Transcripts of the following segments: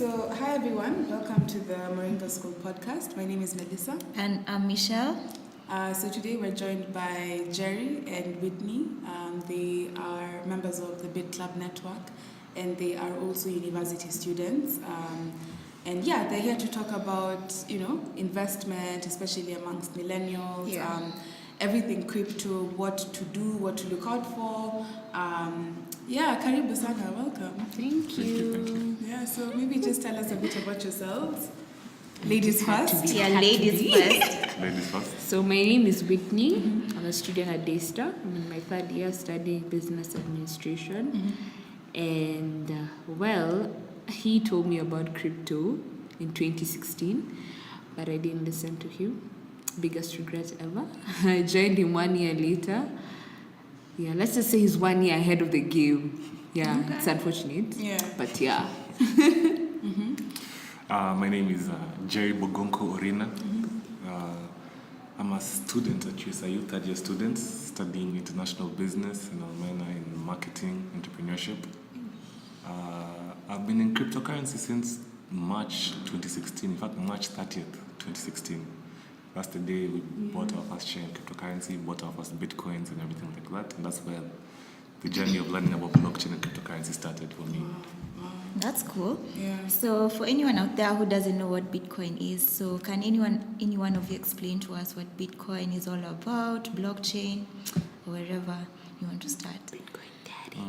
so hi everyone, welcome to the Moringa School podcast. My name is Melissa. And I'm Michelle. So today we're joined by Jerry and Whitney. They are members of the Bid Club Network and they are also university students. And yeah, they're here to talk about, investment, especially amongst millennials, everything crypto, what to do, what to look out for. Karibu sana, welcome. Thank you. Yeah, so maybe just tell us a bit about yourselves. Ladies first. Ladies first. Ladies first. So my name is Whitney. I'm a student at Daystar. I'm in my third year studying business administration. And he told me about crypto in 2016, but I didn't listen to him. Biggest regret ever. I joined him 1 year later. Yeah, let's just say he's 1 year ahead of the game. Yeah, okay. It's unfortunate. Yeah. But yeah. My name is Jerry Bogonko Orina. I'm a student at USIU, third year student, studying international business and a minor in marketing, entrepreneurship. I've been in cryptocurrency since March 2016, in fact March 30th, 2016. That's the day we bought our first share in cryptocurrency, bought our first bitcoins and everything like that. And that's where the journey of learning about blockchain and cryptocurrency started for me. That's cool. Yeah. So for anyone out there who doesn't know what Bitcoin is, so can any one of you explain to us what Bitcoin is all about, blockchain, or wherever you want to start? Bitcoin daddy.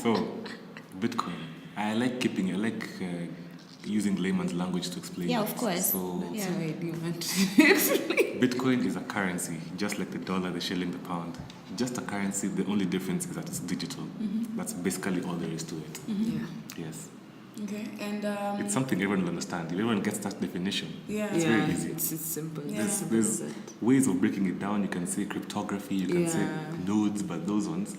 So, Bitcoin. I like using layman's language to explain. Yeah, of course. So, That's why I do want to explain. Bitcoin is a currency, just like the dollar, the shilling, the pound. Just a currency, the only difference is that it's digital. That's basically all there is to it. Yeah. Yes. Okay, and it's something everyone will understand. If everyone gets that definition, it's very easy. It's simple. Yeah. There's ways of breaking it down. You can say cryptography, you can say nodes, but those ones,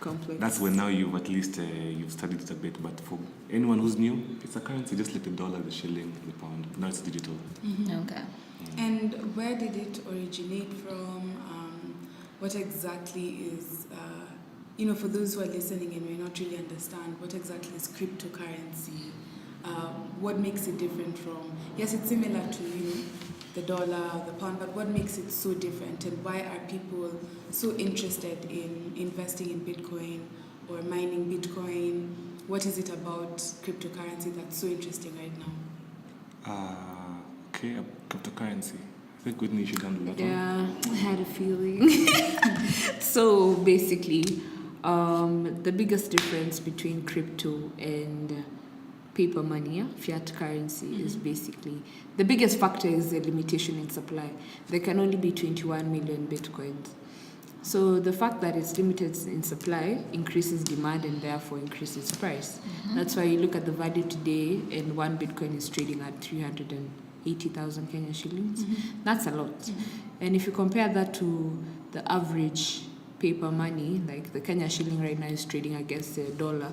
complex. that's when now you've at least you've studied it a bit. But for anyone who's new, it's a currency just like the dollar, the shilling, the pound. Now it's digital. Okay. And where did it originate from? What exactly is, for those who are listening and may not really understand, what exactly is cryptocurrency? What makes it different from, yes, it's similar to, the dollar, the pound, but what makes it so different? And why are people so interested in investing in Bitcoin or mining Bitcoin? What is it about cryptocurrency that's so interesting right now? Cryptocurrency. I think Whitney should handle that one. Yeah, I had a feeling. So basically, the biggest difference between crypto and paper money, fiat currency, is basically the biggest factor is the limitation in supply. There can only be 21 million bitcoins. So the fact that it's limited in supply increases demand and therefore increases price. That's why you look at the value today and one bitcoin is trading at 380,000 Kenya shillings. That's a lot. And if you compare that to the average paper money, like the Kenya shilling right now is trading against the dollar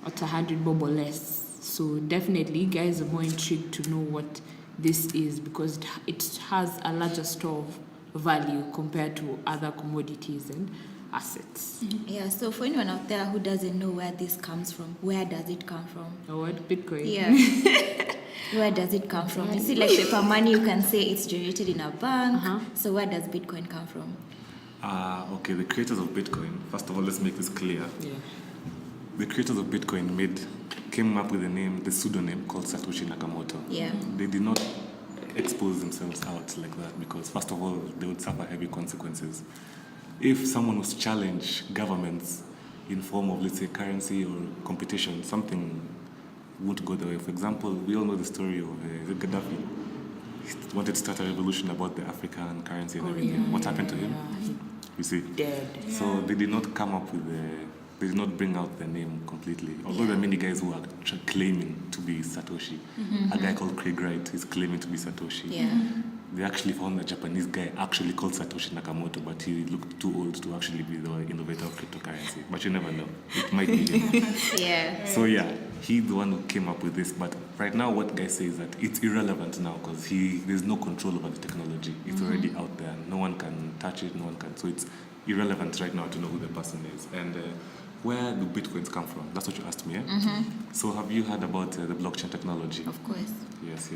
at 100 bob or less. So definitely guys are more intrigued to know what this is because it has a larger store of value compared to other commodities and assets. Yeah, so for anyone out there who doesn't know where this comes from, where does it come from? Oh, what? Bitcoin? Yeah. Where does it come from? You see, like paper money, you can say it's generated in a bank. So where does Bitcoin come from? The creators of Bitcoin, first of all, let's make this clear. Yeah. The creators of Bitcoin came up with the pseudonym called Satoshi Nakamoto. Yeah. They did not expose themselves out like that because, first of all, they would suffer heavy consequences. If someone was to challenge governments in form of, let's say, currency or competition, something won't go the way. For example, we all know the story of Gaddafi. He wanted to start a revolution about the African currency and everything. What happened to him? You see? Dead. So they did not come up with they did not bring out the name completely. Although there are many guys who are claiming to be Satoshi. A guy called Craig Wright is claiming to be Satoshi. Yeah. They actually found a Japanese guy actually called Satoshi Nakamoto, but he looked too old to actually be the innovator of cryptocurrency. But you never know. It might be him. Yeah. So yeah, he's the one who came up with this. But right now what guys say is that it's irrelevant now because there's no control over the technology. It's already out there. No one can touch it, no one can. So it's irrelevant right now to know who the person is. And where do bitcoins come from? That's what you asked me, yeah? So have you heard about the blockchain technology? Of course. Yes.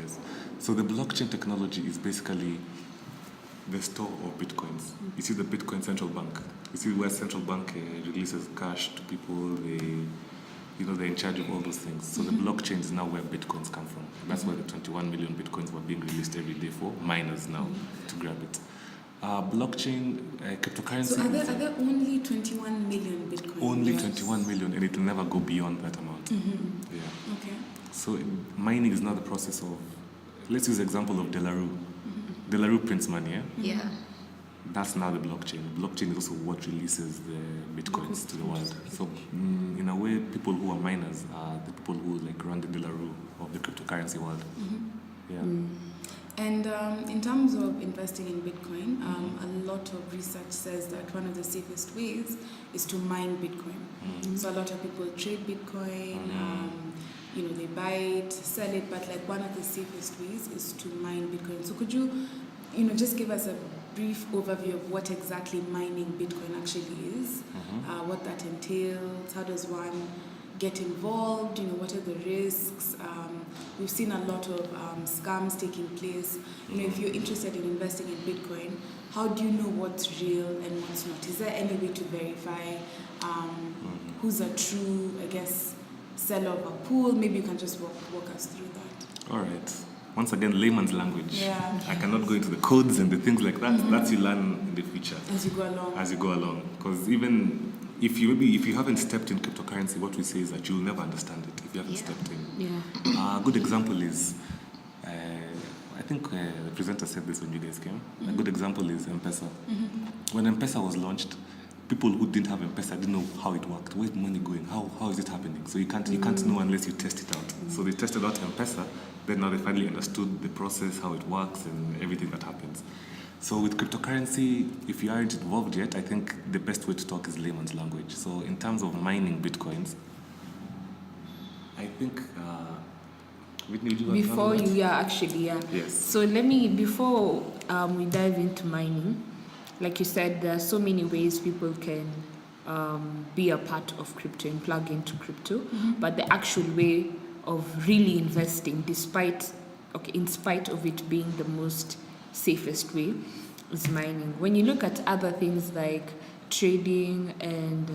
So the blockchain technology is basically the store of bitcoins. You see the Bitcoin central bank. You see where central bank releases cash to people. They're in charge of all those things. So the blockchain is now where bitcoins come from. That's why the 21 million bitcoins were being released every day for miners now to grab it. Blockchain, cryptocurrency. So are there only 21 million bitcoins? Only 21 million, and it will never go beyond that amount. Yeah. Okay. So mining is now the process of, let's use the example of Delarue. Delarue prints money, yeah? Yeah. That's now the blockchain. Blockchain is also what releases the bitcoins to the world. So in a way, people who are miners are the people who run the Delarue of the cryptocurrency world. Yeah. And in terms of investing in Bitcoin, a lot of research says that one of the safest ways is to mine Bitcoin. So a lot of people trade Bitcoin, they buy it, sell it, but one of the safest ways is to mine Bitcoin. So could you, just give us a brief overview of what exactly mining Bitcoin actually is, what that entails, how does one get involved, what are the risks? We've seen a lot of scams taking place. If you're interested in investing in Bitcoin, how do you know what's real and what's not? Is there any way to verify who's a true, seller of a pool? Maybe you can just walk us through that. All right. Once again, layman's language. Yeah. I cannot go into the codes and the things like that. That's you learn in the future. As you go along. Because even if you haven't stepped in cryptocurrency, what we say is that you'll never understand it if you haven't stepped in. Yeah. A good example is, I think the presenter said this when you guys came. A good example is M-Pesa. When M-Pesa was launched, people who didn't have M-Pesa didn't know how it worked. Where's the money going? How is it happening? So you can't know unless you test it out. So they tested out M-Pesa. Then now they finally understood the process, how it works, and everything that happens. So with cryptocurrency, if you aren't involved yet, I think the best way to talk is layman's language. So in terms of mining bitcoins, I think Whitney, would you want to talk about that? Yes. So before we dive into mining, like you said, there are so many ways people can be a part of crypto and plug into crypto, but the actual way of really investing, in spite of it being the most safest way, is mining. When you look at other things like trading and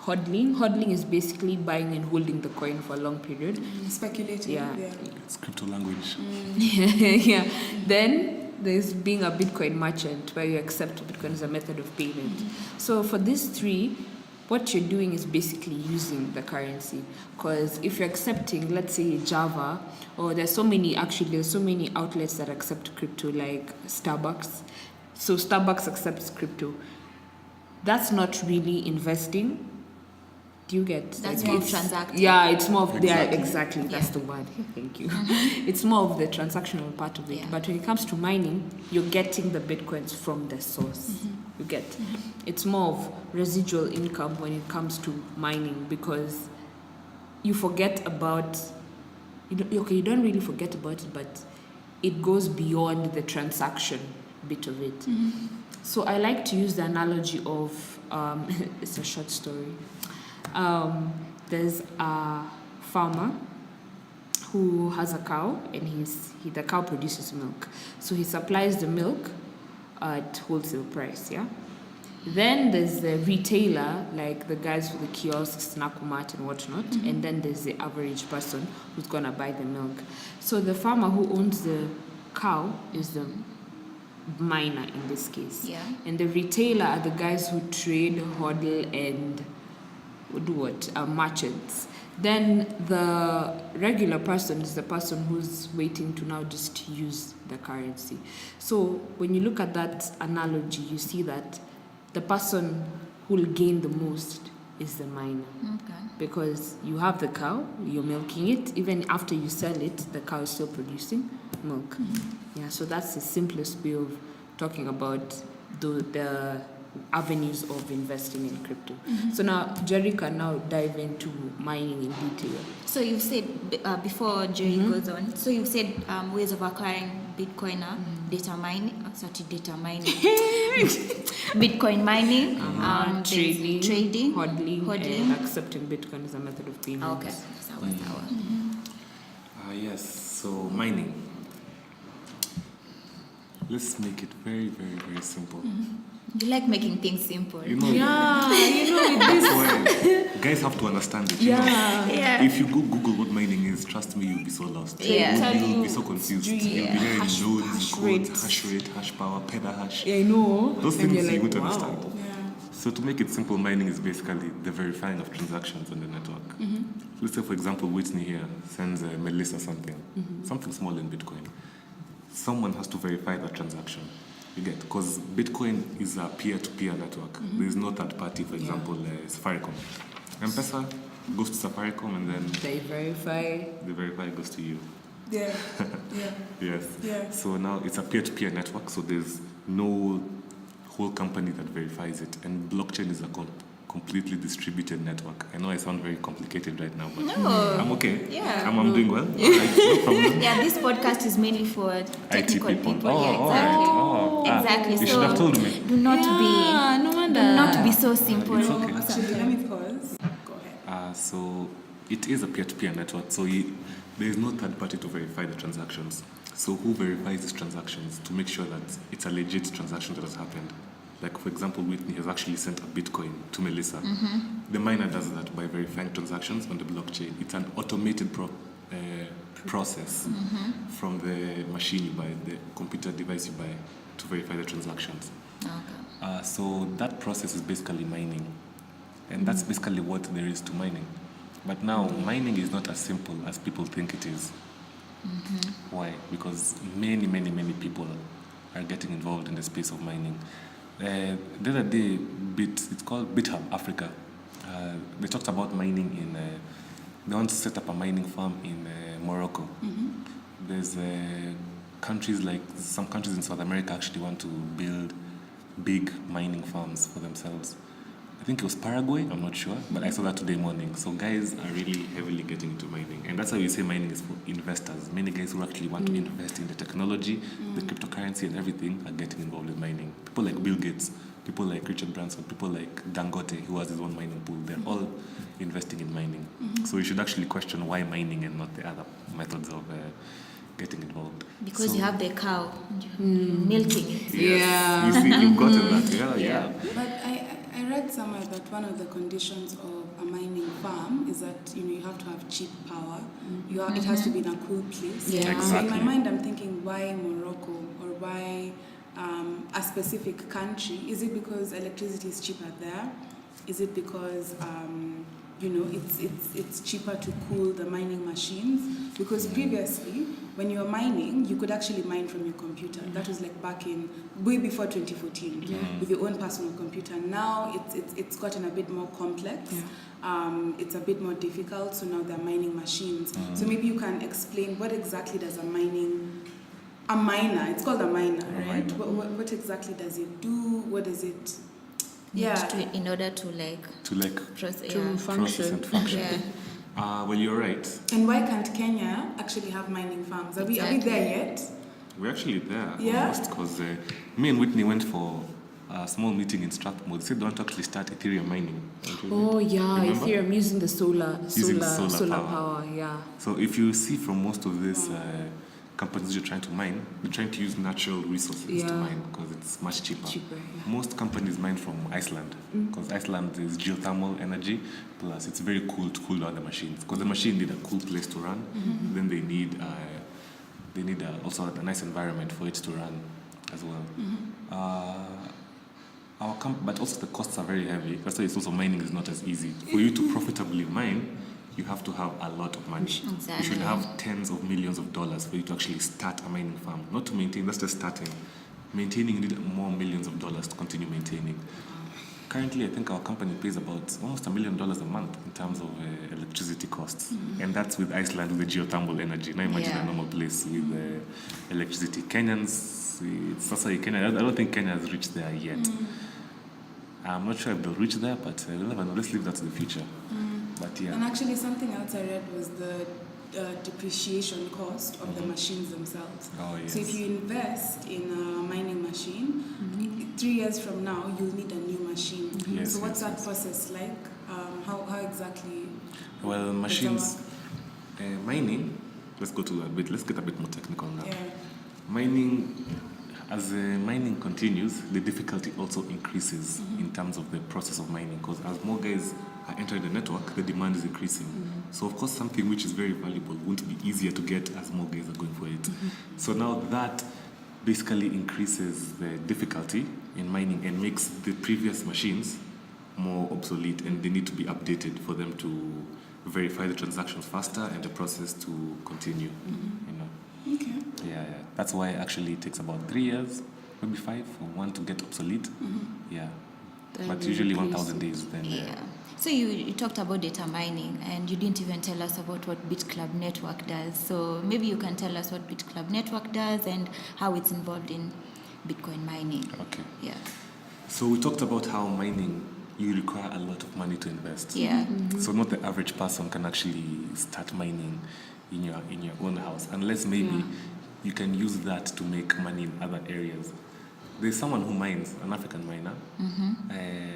hodling is basically buying and holding the coin for a long period. Speculating. Yeah. It's crypto language. Yeah. Then there's being a Bitcoin merchant, where you accept Bitcoin as a method of payment. So for these three, what you're doing is basically using the currency. Because if you're accepting, let's say, Java, or there's so many outlets that accept crypto, like Starbucks. So Starbucks accepts crypto. That's not really investing. Do you get? That's more of transacting. Yeah, it's more of exactly. That's the word. Thank you. It's more of the transactional part of it. Yeah. But when it comes to mining, you're getting the bitcoins from the source. You get. It's more of residual income when it comes to mining, because you forget about. You don't really forget about it, but it goes beyond the transaction bit of it. So I like to use the analogy of it's a short story. There's a farmer who has a cow, and the cow produces milk. So he supplies the milk at wholesale price, yeah? Then there's the retailer, like the guys with the kiosks, Nakumat and whatnot, and then there's the average person who's gonna buy the milk. So the farmer who owns the cow is the miner in this case. Yeah. And the retailer are the guys who trade, hodl, and do what? Merchants. Then the regular person is the person who's waiting to now just use the currency. So when you look at that analogy, you see that the person who will gain the most is the miner. Okay. Because you have the cow, you're milking it. Even after you sell it, the cow is still producing milk. Yeah, so that's the simplest way of talking about the avenues of investing in crypto. So now Jerry can now dive into mining in detail. So you've said, before Jerry goes on, so you've said ways of acquiring Bitcoiner, data mining, Bitcoin mining, there's trading, hodling, and accepting Bitcoin as a method of payment. Okay, sawa. Yes, so mining. Let's make it very, very, very simple. You like making things simple. You know, Yeah, you know, with this. that's why guys have to understand it. You know? Yeah. If you Google what mining is, trust me, you'll be so lost. Yeah. You'll be so confused. You'll be hearing Hash nodes, rate. codes, hash rate, hash power, petahash. Yeah, I know. Those And things you're you like, won't wow. understand. Yeah. So to make it simple, mining is basically the verifying of transactions on the network. Let's say, for example, Whitney here sends Melissa something small in Bitcoin. Someone has to verify that transaction. You get, because Bitcoin is a peer-to-peer network. There is no third party, for example, Safaricom. M-Pesa goes to Safaricom and then They verify. the verify goes to you. Yeah. Yeah. Yes. Yeah. So now it's a peer-to-peer network, so there's no whole company that verifies it. And blockchain is a completely distributed network. I know I sound very complicated right now, but I'm okay. Yeah. I'm doing well. All right, no problem. Yeah, this podcast is mainly for technical IT people. people. Oh, Yeah, all exactly. right. Oh, Exactly. You So should have told me. do not no wonder. do not be so simple. It's okay. Actually, let me pause. Go ahead. So it is a peer-to-peer network. So there is no third party to verify the transactions. So who verifies these transactions to make sure that it's a legit transaction that has happened? Like, for example, Whitney has actually sent a Bitcoin to Melissa. The miner does that by verifying transactions on the blockchain. It's an automated process from the machine you buy, the computer device you buy, to verify the transactions. Okay. So that process is basically mining. And that's basically what there is to mining. But now, mining is not as simple as people think it is. Why? Because many, many, many people are getting involved in the space of mining. The other day, it's called BitHub Africa. They talked about mining they want to set up a mining farm in Morocco. There's some countries in South America actually want to build big mining farms for themselves. I think it was Paraguay, I'm not sure, but I saw that today morning. So guys are really heavily getting into mining. And that's why we say mining is for investors. Many guys who actually want to invest in the technology, the cryptocurrency and everything are getting involved in mining. People like Bill Gates, people like Richard Branson, people like Dangote, who has his own mining pool, they're all investing in mining. So you should actually question why mining and not the other methods of getting involved. Because you have the cow, milking it. Yes. You see, you've gotten that. Yeah. But I read somewhere that one of the conditions of a mining farm is that you have to have cheap power. It has to be in a cool place. Yeah. So in Exactly. my mind, I'm thinking, why Morocco or why a specific country? Is it because electricity is cheaper there? Is it because it's cheaper to cool the mining machines? Because previously, when you were mining, you could actually mine from your computer. That was like back in way before 2014 with your own personal computer. Now it's gotten a bit more complex. It's a bit more difficult. So now there are mining machines. So maybe you can explain what exactly does a miner? It's called a miner, right? What exactly does it do? What does it? In order to Process function. and function. Yeah. Well, you're right. And why can't Kenya actually have mining farms? Are we there yet? We're actually there Yeah? almost, because me and Whitney went for a small meeting in Strathmore. They said they want to actually start Ethereum mining. Oh yeah, Remember? Ethereum using the solar solar power. Yeah. So if you see from most of these companies you're trying to mine, they're trying to use natural resources to Yeah. mine because it's much cheaper. Yeah. Most companies mine from Iceland because Iceland is geothermal energy, plus it's very cool to cool down the machines because the machine need a cool place to run. Then they need also a nice environment for it to run as well. But also the costs are very heavy. That's why it's also mining is not as easy. For you to profitably mine, you have to have a lot of money. Exactly. You should have tens of millions of dollars for you to actually start a mining farm. Not to maintain, that's just starting. Maintaining, you need more millions of dollars to continue maintaining. Currently, I think our company pays about almost $1 million a month in terms of electricity costs. And that's with Iceland with the geothermal energy. Now imagine a normal place with electricity. Kenyans, that's why Kenya, I don't think Kenya has reached there yet. I'm not sure if they'll reach there, but we'll never know. Let's leave that to the future. But yeah. And actually, something else I read was the depreciation cost of the machines themselves. Oh, yes. So if you invest in a mining machine, 3 years from now, you'll need a new machine. Yes, So what's yes, that yes. process like? How exactly? Well, does that machines, work? mining, let's get a bit more technical now. Yeah. Mining, as mining continues, the difficulty also increases in terms of the process of mining, because as more guys are entering the network, the demand is increasing. So of course, something which is very valuable won't be easier to get as more guys are going for it. So now that basically increases the difficulty in mining and makes the previous machines more obsolete, and they need to be updated for them to verify the transactions faster and the process to continue. You know. Okay. Yeah. That's why actually it takes about 3 years, maybe 5 for one to get obsolete. Yeah. Then But you usually replace 1,000 days then. Yeah. So you talked about data mining, and you didn't even tell us about what BitClub Network does. So maybe you can tell us what BitClub Network does and how it's involved in Bitcoin mining. Okay. Yeah. So we talked about how mining, you require a lot of money to invest. Yeah. So not the average person can actually start mining in your own house, unless maybe you can use that to make money in other areas. There's someone who mines, an African miner.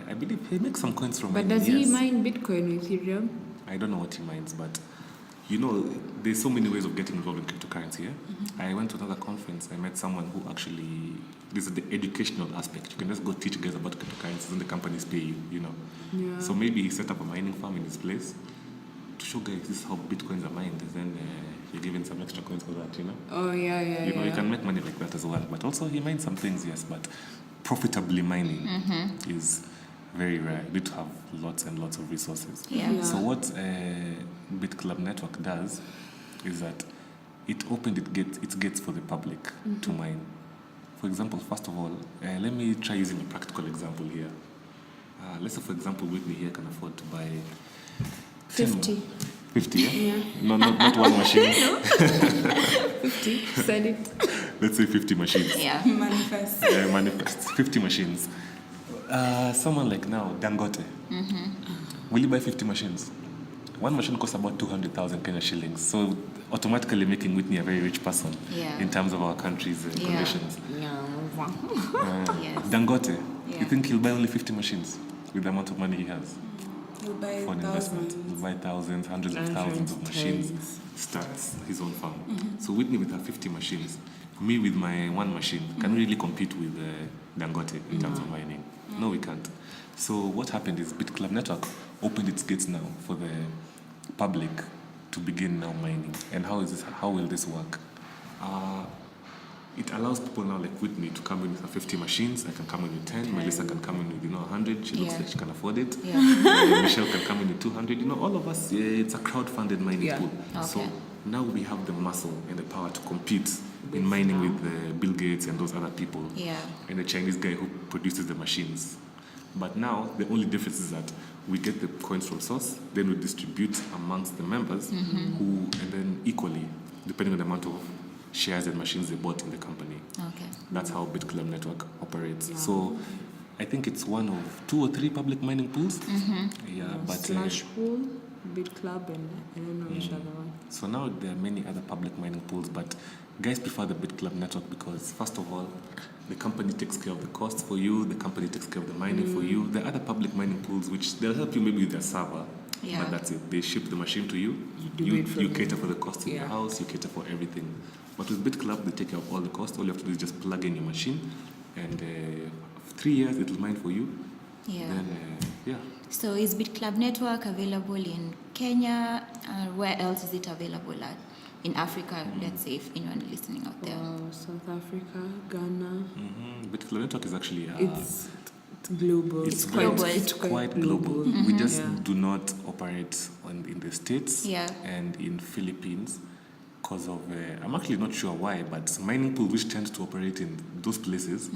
I believe he makes some coins from But mining. does he mine Bitcoin or Ethereum? I don't know what he mines, but you know, there's so many ways of getting involved in cryptocurrency. I went to another conference. I met someone who actually, this is the educational aspect. You can just go teach guys about cryptocurrencies and the companies pay you, you know. Yeah. So maybe he set up a mining farm in his place to show guys this is how Bitcoins are mined. And then you're giving some extra coins for that, you know. Oh, yeah. You know, you can make money like that as well. But also he mines some things, yes. But profitably mining is very rare. You need to have lots and lots of resources. Yeah. So what BitClub Network does is that it opened its gates for the public to mine. For example, first of all, let me try using a practical example here. Let's say, for example, Whitney here can afford to buy 50. 50, yeah? Yeah. No, not one machine. 50. Said it. Let's say 50 machines. Yeah. Manifest. Manifest 50 machines. Someone like now, Dangote, will you buy 50 machines? One machine costs about 200,000 Kenya shillings. So automatically making Whitney a very rich person in terms of our country's conditions. Yes. Dangote, Yeah. you think he'll buy only 50 machines with the amount of money he has He'll buy for an investment? thousands. He'll buy thousands, hundreds of thousands of machines, starts his own farm. So Whitney with her 50 machines, me with my one machine, can really compete with Dangote in terms of mining? No, we can't. So what happened is BitClub Network opened its gates now for the public to begin now mining. And how will this work? It allows people now like Whitney to come in with 50 machines. I can come in with 10. Melissa can come in with 100. She looks like she can afford it. Yeah. Michelle can come in with 200. All of us. It's a crowd-funded mining pool. Okay. So now we have the muscle and the power to compete in mining with Bill Gates and those other people. Yeah. And the Chinese guy who produces the machines. But now the only difference is that we get the coins from source, then we distribute amongst the members and then equally, depending on the amount of shares and machines they bought in the company. Okay. That's how BitClub Network operates. So I think it's one of 2 or 3 public mining pools. But Slash pool, BitClub, and I don't know which other one. so now there are many other public mining pools, but guys prefer the BitClub Network because first of all, the company takes care of the costs for you, the company takes care of the mining for you. There are other public mining pools which they'll help you maybe with their server, but that's it. They ship the machine to you. You cater for the cost in your house, you cater for everything. But with BitClub, they take care of all the costs. All you have to do is just plug in your machine, and 3 years it'll mine for you. Yeah. Then, So is BitClub Network available in Kenya? Where else is it available at? In Africa, let's say, if anyone listening out there. South Africa, Ghana. BitClub Network is actually It's global. It's global. It's quite global. We just do not operate in the States and in Philippines because of, I'm actually not sure why, but mining pools which tend to operate in those places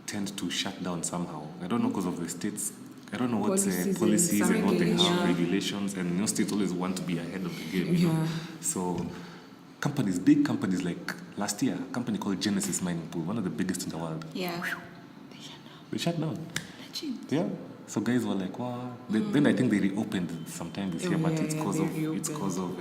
tend to shut down somehow. I don't know because of the States. I don't know what policies and what they have, regulations, and states always want to be ahead of the game. You know? So big companies like last year, a company called Genesis Mining Pool, one of the biggest in the world. Yeah. They shut down. Yeah. So guys were like, wow. Then I think they reopened sometime this year, but it's because of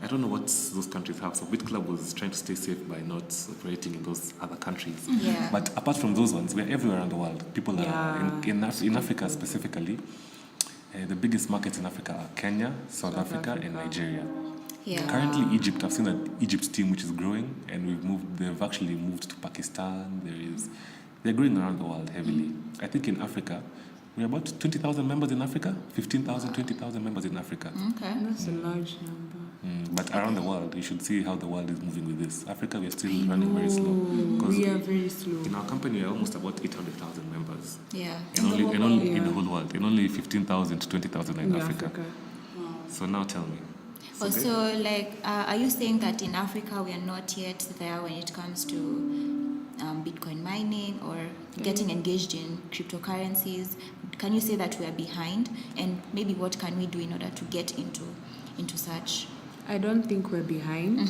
I don't know what those countries have. So BitClub was trying to stay safe by not operating in those other countries. Yeah. But apart from those ones, we're everywhere around the world. People are in Africa specifically. The biggest markets in Africa are Kenya, South Africa, and Nigeria. Yeah. Currently, Egypt. I've seen that Egypt's team, which is growing, and they've actually moved to Pakistan. They're growing around the world heavily. I think in Africa, we're about 20,000 members in Africa, 15,000, 20,000 members in Africa. Okay. That's a large number. But around the world, you should see how the world is moving with this. Africa, we're still running very slow. We are very slow. In our company, we're almost about 800,000 members. Yeah. In the whole world. And only 15,000 to 20,000 in Africa. Wow. So now tell me. Also, are you saying that in Africa we are not yet there when it comes to Bitcoin mining or getting engaged in cryptocurrencies? Can you say that we are behind? And maybe what can we do in order to get into such? I don't think we're behind.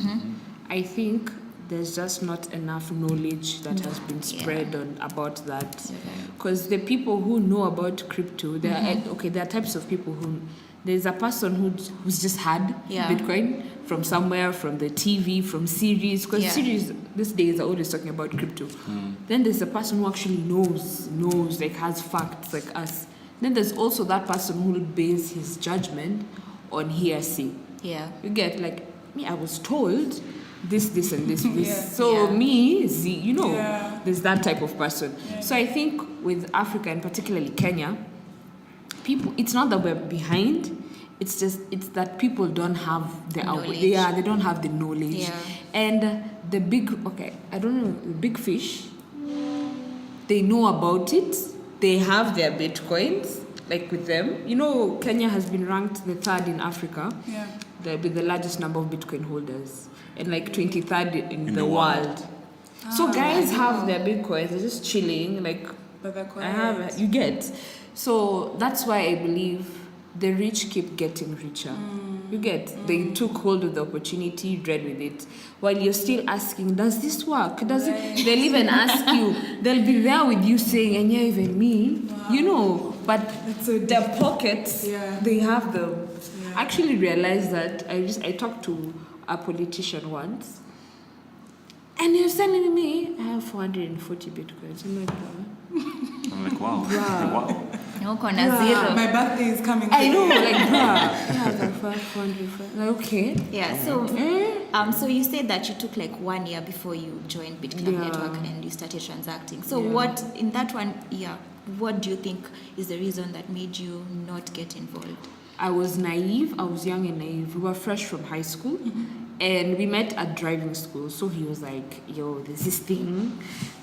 I think there's just not enough knowledge that has been spread about that. Because the people who know about crypto, there are types of people who... There's a person who's just had Bitcoin from somewhere, from the TV, from series. Because series these days are always talking about crypto. Then there's a person who actually knows, like has facts like us. Then there's also that person who will base his judgment on hearsay. Yeah. You get like me, I was told this and this. Yeah. So me, there's that type of person. Yeah. So I think with Africa and particularly Kenya, people, it's not that we're behind, it's that people don't have the knowledge. They don't have the knowledge. Yeah. And the big big fish, they know about it, they have their Bitcoins, like with them. Kenya has been ranked the third in Africa. Yeah. With the largest number of Bitcoin holders, and like 23rd in the world. So guys have their Bitcoins, they're just chilling, like, but they're quiet. You get. So that's why I believe the rich keep getting richer. You get. They took hold of the opportunity, ran with it. While you're still asking, does this work? Does it? They'll even ask you. They'll be there with you saying, and yeah, even me. Wow. But their pockets, they have them. Yeah. I actually realized that I talked to a politician once, and he was telling me I have 440 Bitcoins. I'm like, wow. Wow. Zero. My birthday is coming. I know, like, yeah, 400. Like, okay. Yeah. So you said that you took like 1 year before you joined BitClub Network and you started transacting. So what in that 1 year? What do you think is the reason that made you not get involved? I was naive. I was young and naive. We were fresh from high school, and we met at driving school. So he was like, "Yo, there's this thing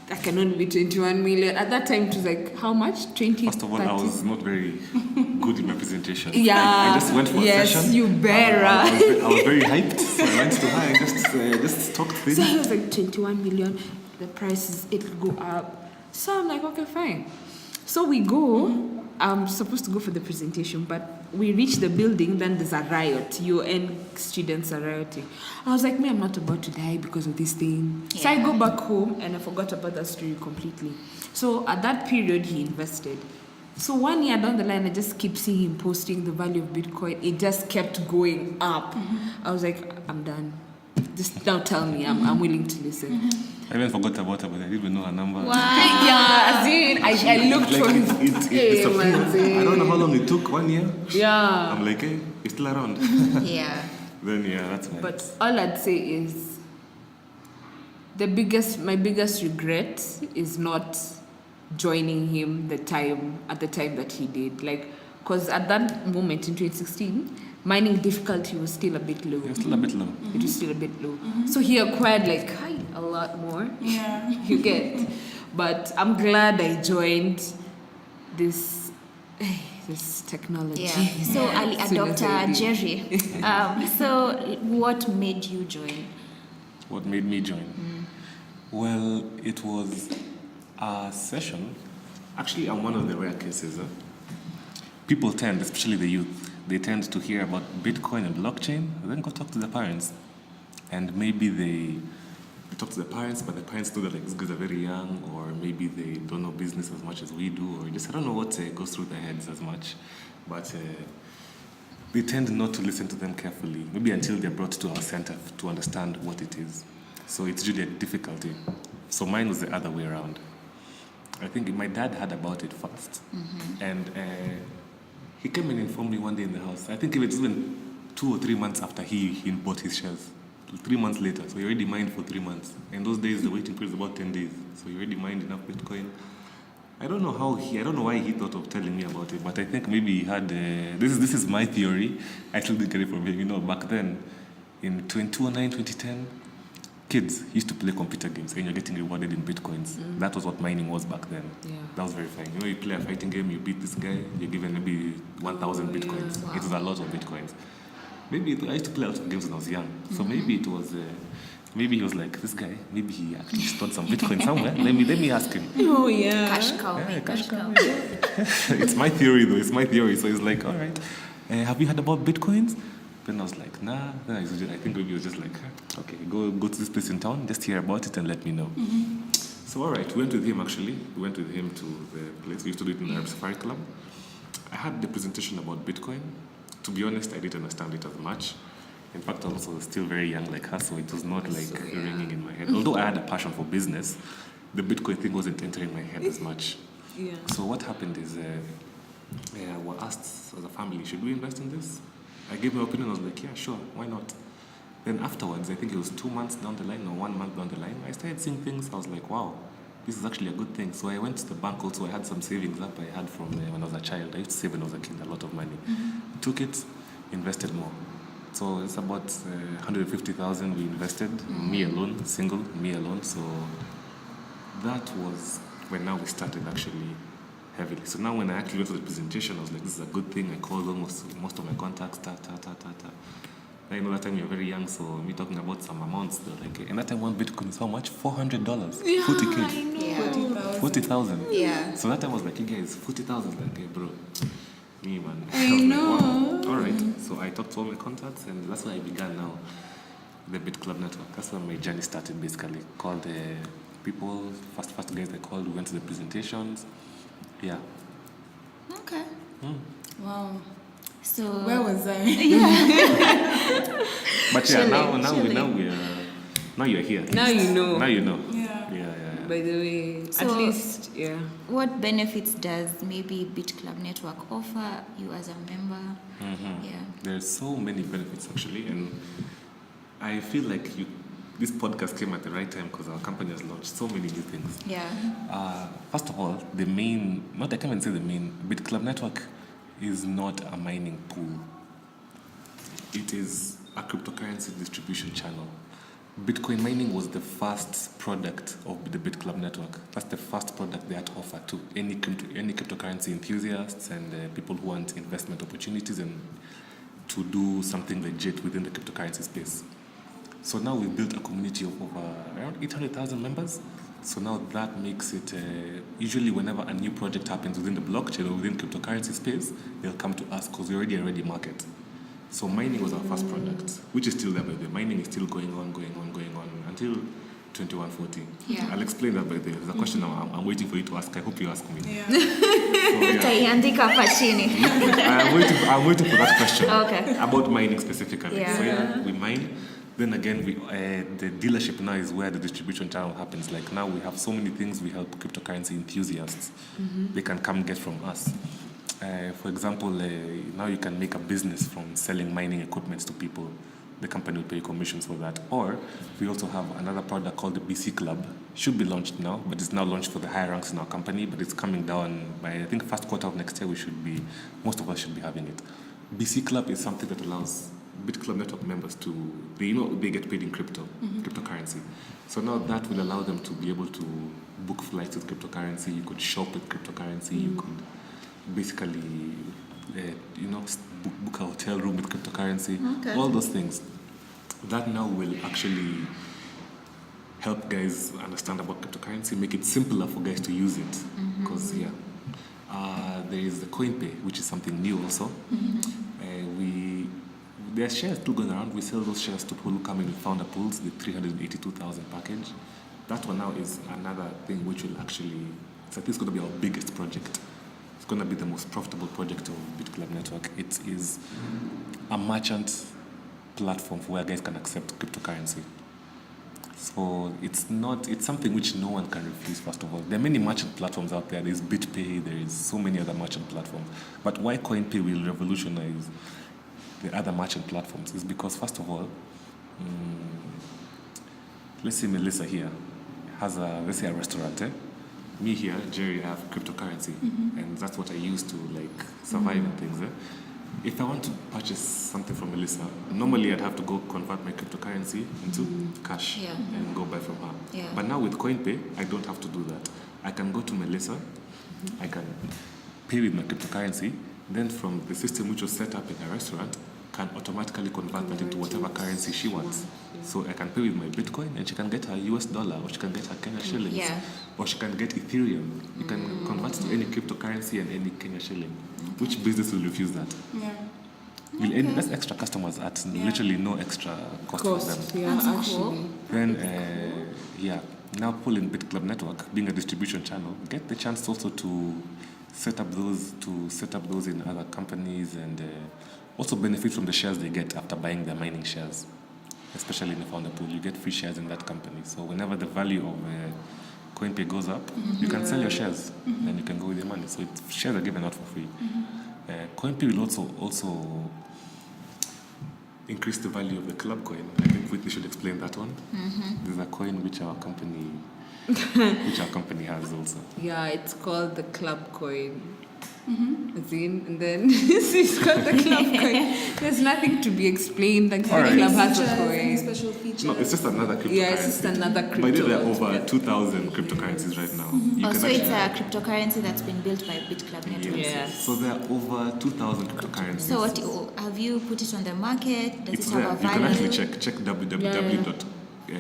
that can only be 21 million." At that time, it was like, how much? 20. First of all, 30? I was not very good in my presentation. Yeah. I just went for a session. Yes, you better. I was very hyped. So I went to her and just talked things. So he was like, 21 million. The prices, it'll go up. So I'm like, okay, fine. So we go. I'm supposed to go for the presentation, but we reach the building, then there's a riot. UN students are rioting. I was like, I'm not about to die because of this thing. Yeah. So I go back home and I forgot about that story completely. So at that period, he invested. So 1 year down the line, I just keep seeing him posting the value of Bitcoin. It just kept going up. I was like, I'm done. Just now tell me, I'm willing to listen. I even forgot about her, but I didn't even know her number. Wow. Yeah, as in, I looked for his it I don't know how long it took, 1 year. Yeah. I'm like, hey, you're still around. Yeah. Then, that's nice. But all I'd say is, my biggest regret is not joining him at the time that he did. Like, because at that moment in 2016, mining difficulty was still a bit low. It was still a bit low. It was still a bit low. So he acquired a lot more. Yeah. You get. But I'm glad I joined this technology. Yeah. So early adopter Jerry. So what made you join? What made me join? Well, it was a session. Actually, I'm one of the rare cases. People tend, especially the youth, they tend to hear about Bitcoin and blockchain, and then go talk to their parents. And maybe they they talk to the parents, but the parents know that like these guys are very young, or maybe they don't know business as much as we do, or just I don't know what goes through their heads as much, but they tend not to listen to them carefully, maybe until they're brought to our center to understand what it is. So it's usually a difficulty. So mine was the other way around. I think my dad heard about it first, and he came and informed me one day in the house. I think it was even 2 or 3 months after he bought his shares. 3 months later, so he already mined for 3 months. In those days, the waiting period is about 10 days. So he already mined enough Bitcoin. I don't know why he thought of telling me about it, but I think maybe he had, this is my theory. I still didn't get it from him. You know, back then, in 2009, 2010, kids used to play computer games and you're getting rewarded in Bitcoins. That was what mining was back then. Yeah. That was very fine. You know, you play a fighting game, you beat this guy, you're given maybe 1,000 Bitcoins. Yeah. Wow. It was a lot of Bitcoins. Maybe I used to play a lot of games when I was young. So maybe it was, maybe he was like, this guy, maybe he actually stored some Bitcoin somewhere. Let me ask him. Oh, yeah. Cash cow. Yeah, cash cow. It's my theory though, it's my theory. So he's like, all right, have you heard about Bitcoins? Then I was like, nah. Then I think maybe he was just like, okay, go to this place in town, just hear about it and let me know. So all right, we went with him actually. We went with him to the place. We used to do it in the Arab Safari Club. I had the presentation about Bitcoin. To be honest, I didn't understand it as much. In fact, I was also still very young like her, so it was not like ringing in my head. Although I had a passion for business, the Bitcoin thing wasn't entering my head as much. Yeah. So what happened is, we were asked as a family, should we invest in this? I gave my opinion. I was like, yeah, sure, why not? Then afterwards, I think it was 2 months down the line or 1 month down the line, I started seeing things. I was like, wow, this is actually a good thing. So I went to the bank also. I had some savings up I had from when I was a child. I used to save when I was a kid a lot of money. Took it, invested more. So it's about 150,000 we invested, me alone, single, me alone. So that was when now we started actually heavily. So now when I actually went to the presentation, I was like, this is a good thing. I called almost most of my contacts, I know that time you're very young, so me talking about some amounts, they're like, and that time one Bitcoin is how much? $400. Yeah, 40K. I know. 40,000. 40,000. Yeah. So that time I was like, you guys, 40,000. Like, hey, bro, me, man. I was know. Like, wow. All right. So I talked to all my contacts, and that's where I began now, the Bit Club Network. That's where my journey started, basically. Called the people, first guys I called, we went to the presentations. Yeah. Okay. Wow. So Where was I? But yeah, Chilling. now you're here. Now you know. Now you know. Yeah. Yeah. By the way, So- at least, yeah. what benefits does maybe Bit Club Network offer you as a member? Mm-hmm. Yeah. There's so many benefits actually, and I feel like this podcast came at the right time because our company has launched so many new things. Yeah. First of all, I can't even say the main, Bit Club Network is not a mining pool. It is a cryptocurrency distribution channel. Bitcoin mining was the first product of the Bit Club Network. That's the first product they had to offer to any cryptocurrency enthusiasts and people who want investment opportunities and to do something legit within the cryptocurrency space. So now we've built a community of over around 800,000 members. So now that makes it, usually whenever a new project happens within the blockchain or within cryptocurrency space, they'll come to us because we're already a ready market. So mining was our first product, which is still there by the way. Mining is still going on until 2140. Yeah. I'll explain that by the way. There's a question I'm waiting for you to ask. I hope you ask me. Yeah. So, yeah. Utaiandika hapa chini. I'm waiting for that question. Okay. About mining specifically. Yeah. So yeah, we mine. Then again, the dealership now is where the distribution channel happens. Like now we have so many things we help cryptocurrency enthusiasts. They can come get from us. For example, now you can make a business from selling mining equipment to people. The company will pay commissions for that. Or we also have another product called the BC Club. Should be launched now, but it's now launched for the higher ranks in our company. But it's coming down by, I think, first quarter of next year. Most of us should be having it. BC Club is something that allows Bit Club Network members they get paid in cryptocurrency. So now that will allow them to be able to book flights with cryptocurrency. You could shop with cryptocurrency. You could basically, book a hotel room with cryptocurrency. Okay. All those things. That now will actually help guys understand about cryptocurrency, make it simpler for guys to use it. Because there is the CoinPay, which is something new also. There are shares still going around. We sell those shares to people who come in with founder pools, the 382,000 package. That one now is another thing which will actually, it's going to be our biggest project. It's going to be the most profitable project of BitClub Network. It is a merchant platform for where guys can accept cryptocurrency. So it's something which no one can refuse, first of all. There are many merchant platforms out there. There's BitPay, there is so many other merchant platforms. But why CoinPay will revolutionize the other merchant platforms is because, first of all, let's say Melissa here has let's say a restaurant. Me here, Jerry, I have cryptocurrency, and that's what I use to survive and things. If I want to purchase something from Melissa, normally I'd have to go convert my cryptocurrency into cash and go buy from her. Yeah. But now with CoinPay, I don't have to do that. I can go to Melissa, I can pay with my cryptocurrency, then from the system which was set up in her restaurant, can automatically convert that into whatever currency she wants. So I can pay with my Bitcoin, and she can get her US dollar, or she can get her Kenya shillings, or she can get Ethereum. You can convert to any cryptocurrency and any Kenya shilling. Which business will refuse that? Yeah. That's extra customers at literally no extra cost for them. Yeah, That's actually. cool. Then, now people in BitClub Network, being a distribution channel, get the chance also to set up those in other companies and also benefit from the shares they get after buying their mining shares, especially in the founder pool. You get free shares in that company. So whenever the value of CoinPay goes up, you can sell your shares and you can go with your money. So shares are given out for free. CoinPay will also increase the value of the club coin. I think Whitney should explain that one. There's a coin which our company has also. Yeah, it's called the club coin. And then she's got the club coin. There's nothing to be explained. Like the Alright. club has a Any coin. special features? No, it's just another cryptocurrency. Yeah, it's just another crypto. By the way, there are over 2,000 cryptocurrencies right now. You can So it's actually- a cryptocurrency that's been built by BitClub Network. Yes. So there are over 2,000 cryptocurrencies. So what have you put it on the market? Does It's it there. have a You can value? actually check www.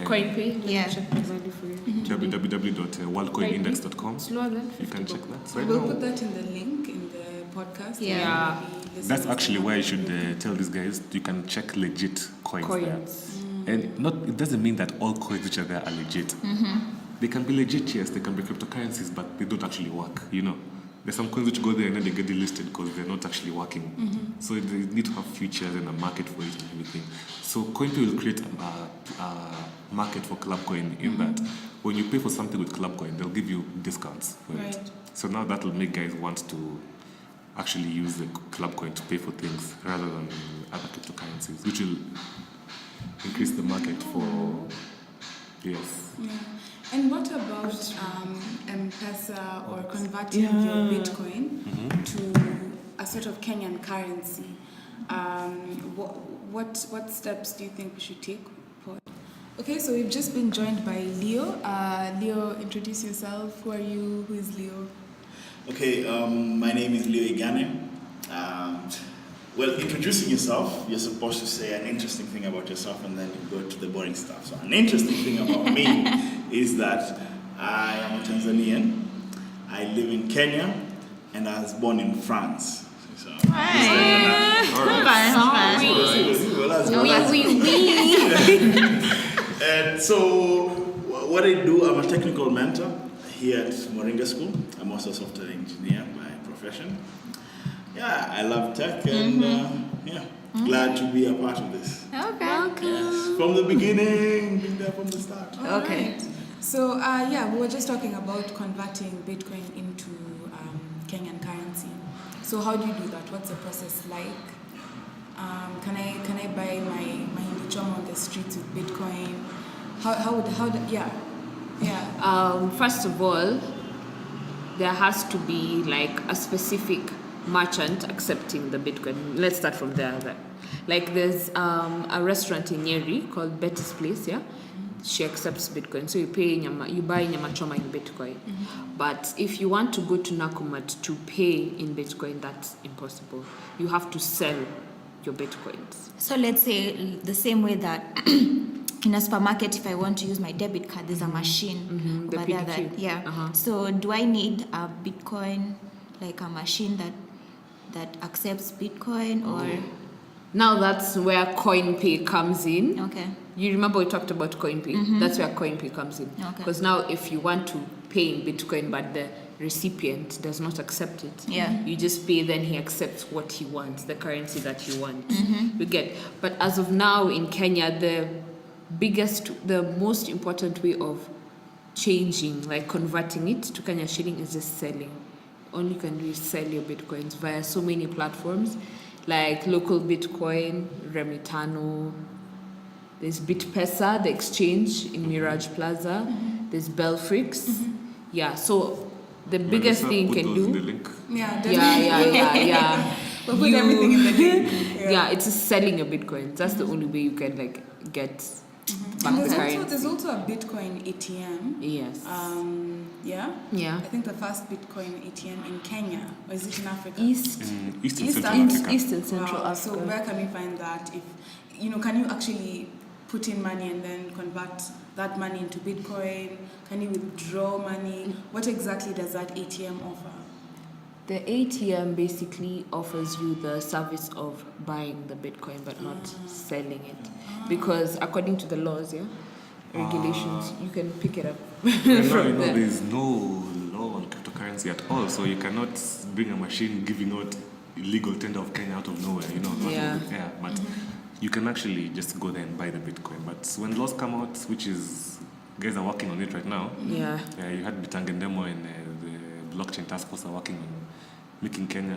CoinPay. Let me Yeah. check the value for you. www.worldcoinindex.com. Slower than You can 50 check that. So right We'll now, put that in the link in the podcast. Yeah. and maybe listeners that's actually can where you have a should look. tell these guys you can check legit coins there. coins. And it doesn't mean that all coins which are there are legit. They can be legit, yes, they can be cryptocurrencies, but they don't actually work, There's some coins which go there and then they get delisted because they're not actually working. So they need to have futures and a market for it and everything. So CoinPay will create a market for Clubcoin in that when you pay for something with Clubcoin, they'll give you discounts for it. Right. So now that will make guys want to actually use the Clubcoin to pay for things rather than other cryptocurrencies, which will increase the market for, yes. Yeah. And what about M-Pesa or converting your Bitcoin to a sort of Kenyan currency? What steps do you think we should take? Okay, so we've just been joined by Leo. Leo, introduce yourself. Who are you? Who is Leo? Okay, my name is Leo Igane. Well, introducing yourself, you're supposed to say an interesting thing about yourself and then you go to the boring stuff. So an interesting thing about me is that I am a Tanzanian, I live in Kenya, and I was born in France. So, and so what I do, I'm a technical mentor here at Moringa School. I'm also a software engineer by profession. Yeah, I love tech and glad to be a part of this. Okay. Yes, from the beginning, been there from the start. Okay. So, we were just talking about converting Bitcoin into Kenyan currency. So, how do you do that? What's the process like? Can I buy my Hindichom on the streets with Bitcoin? First of all, there has to be like a specific merchant accepting the Bitcoin. Let's start from there. Like there's a restaurant in Nyeri called Betty's Place, yeah? She accepts Bitcoin. So you buy nyama choma in Bitcoin. But if you want to go to Nakumat to pay in Bitcoin, that's impossible. You have to sell your Bitcoins. So let's say the same way that in a supermarket, if I want to use my debit card, there's a machine The over there PDQ. So do I need a Bitcoin, like a machine that accepts Bitcoin or? Now that's where CoinPay comes in. Okay. You remember we talked about CoinPay? That's where CoinPay comes in. Okay. Because now if you want to pay in Bitcoin but the recipient does not accept it, Yeah. you just pay, then he accepts what he wants, the currency that he wants. You get. But as of now in Kenya, the most important way of changing, like converting it to Kenya shilling, is just selling. All you can do is sell your Bitcoins via so many platforms, like local Bitcoin, Remitano, there's BitPesa, the exchange in Mirage Plaza, there's Belfrix. Yeah, so the biggest thing you can In the do. link. Yeah, Yeah. We'll put everything in the link. Yeah, it's just selling your Bitcoins. That's the only way you can get back And the currency. there's also a Bitcoin ATM. Yes. Yeah. Yeah. I think the first Bitcoin ATM in Kenya, or is it in Africa? East In East and East Central Africa. Africa. East and Central Wow. Africa. So where can we find that? If can you actually put in money and then convert that money into Bitcoin? Can you withdraw money? What exactly does that ATM offer? The ATM basically offers you the service of buying the Bitcoin but not selling it. Because according to the laws, regulations, you can pick it up from there. There is no law on cryptocurrency at all, so you cannot bring a machine giving out illegal tender of Kenya out of nowhere, but you can actually just go there and buy the Bitcoin. But when laws come out, which is, guys are working on it right now, you had Bitangendemo and the blockchain task force are working on making Kenya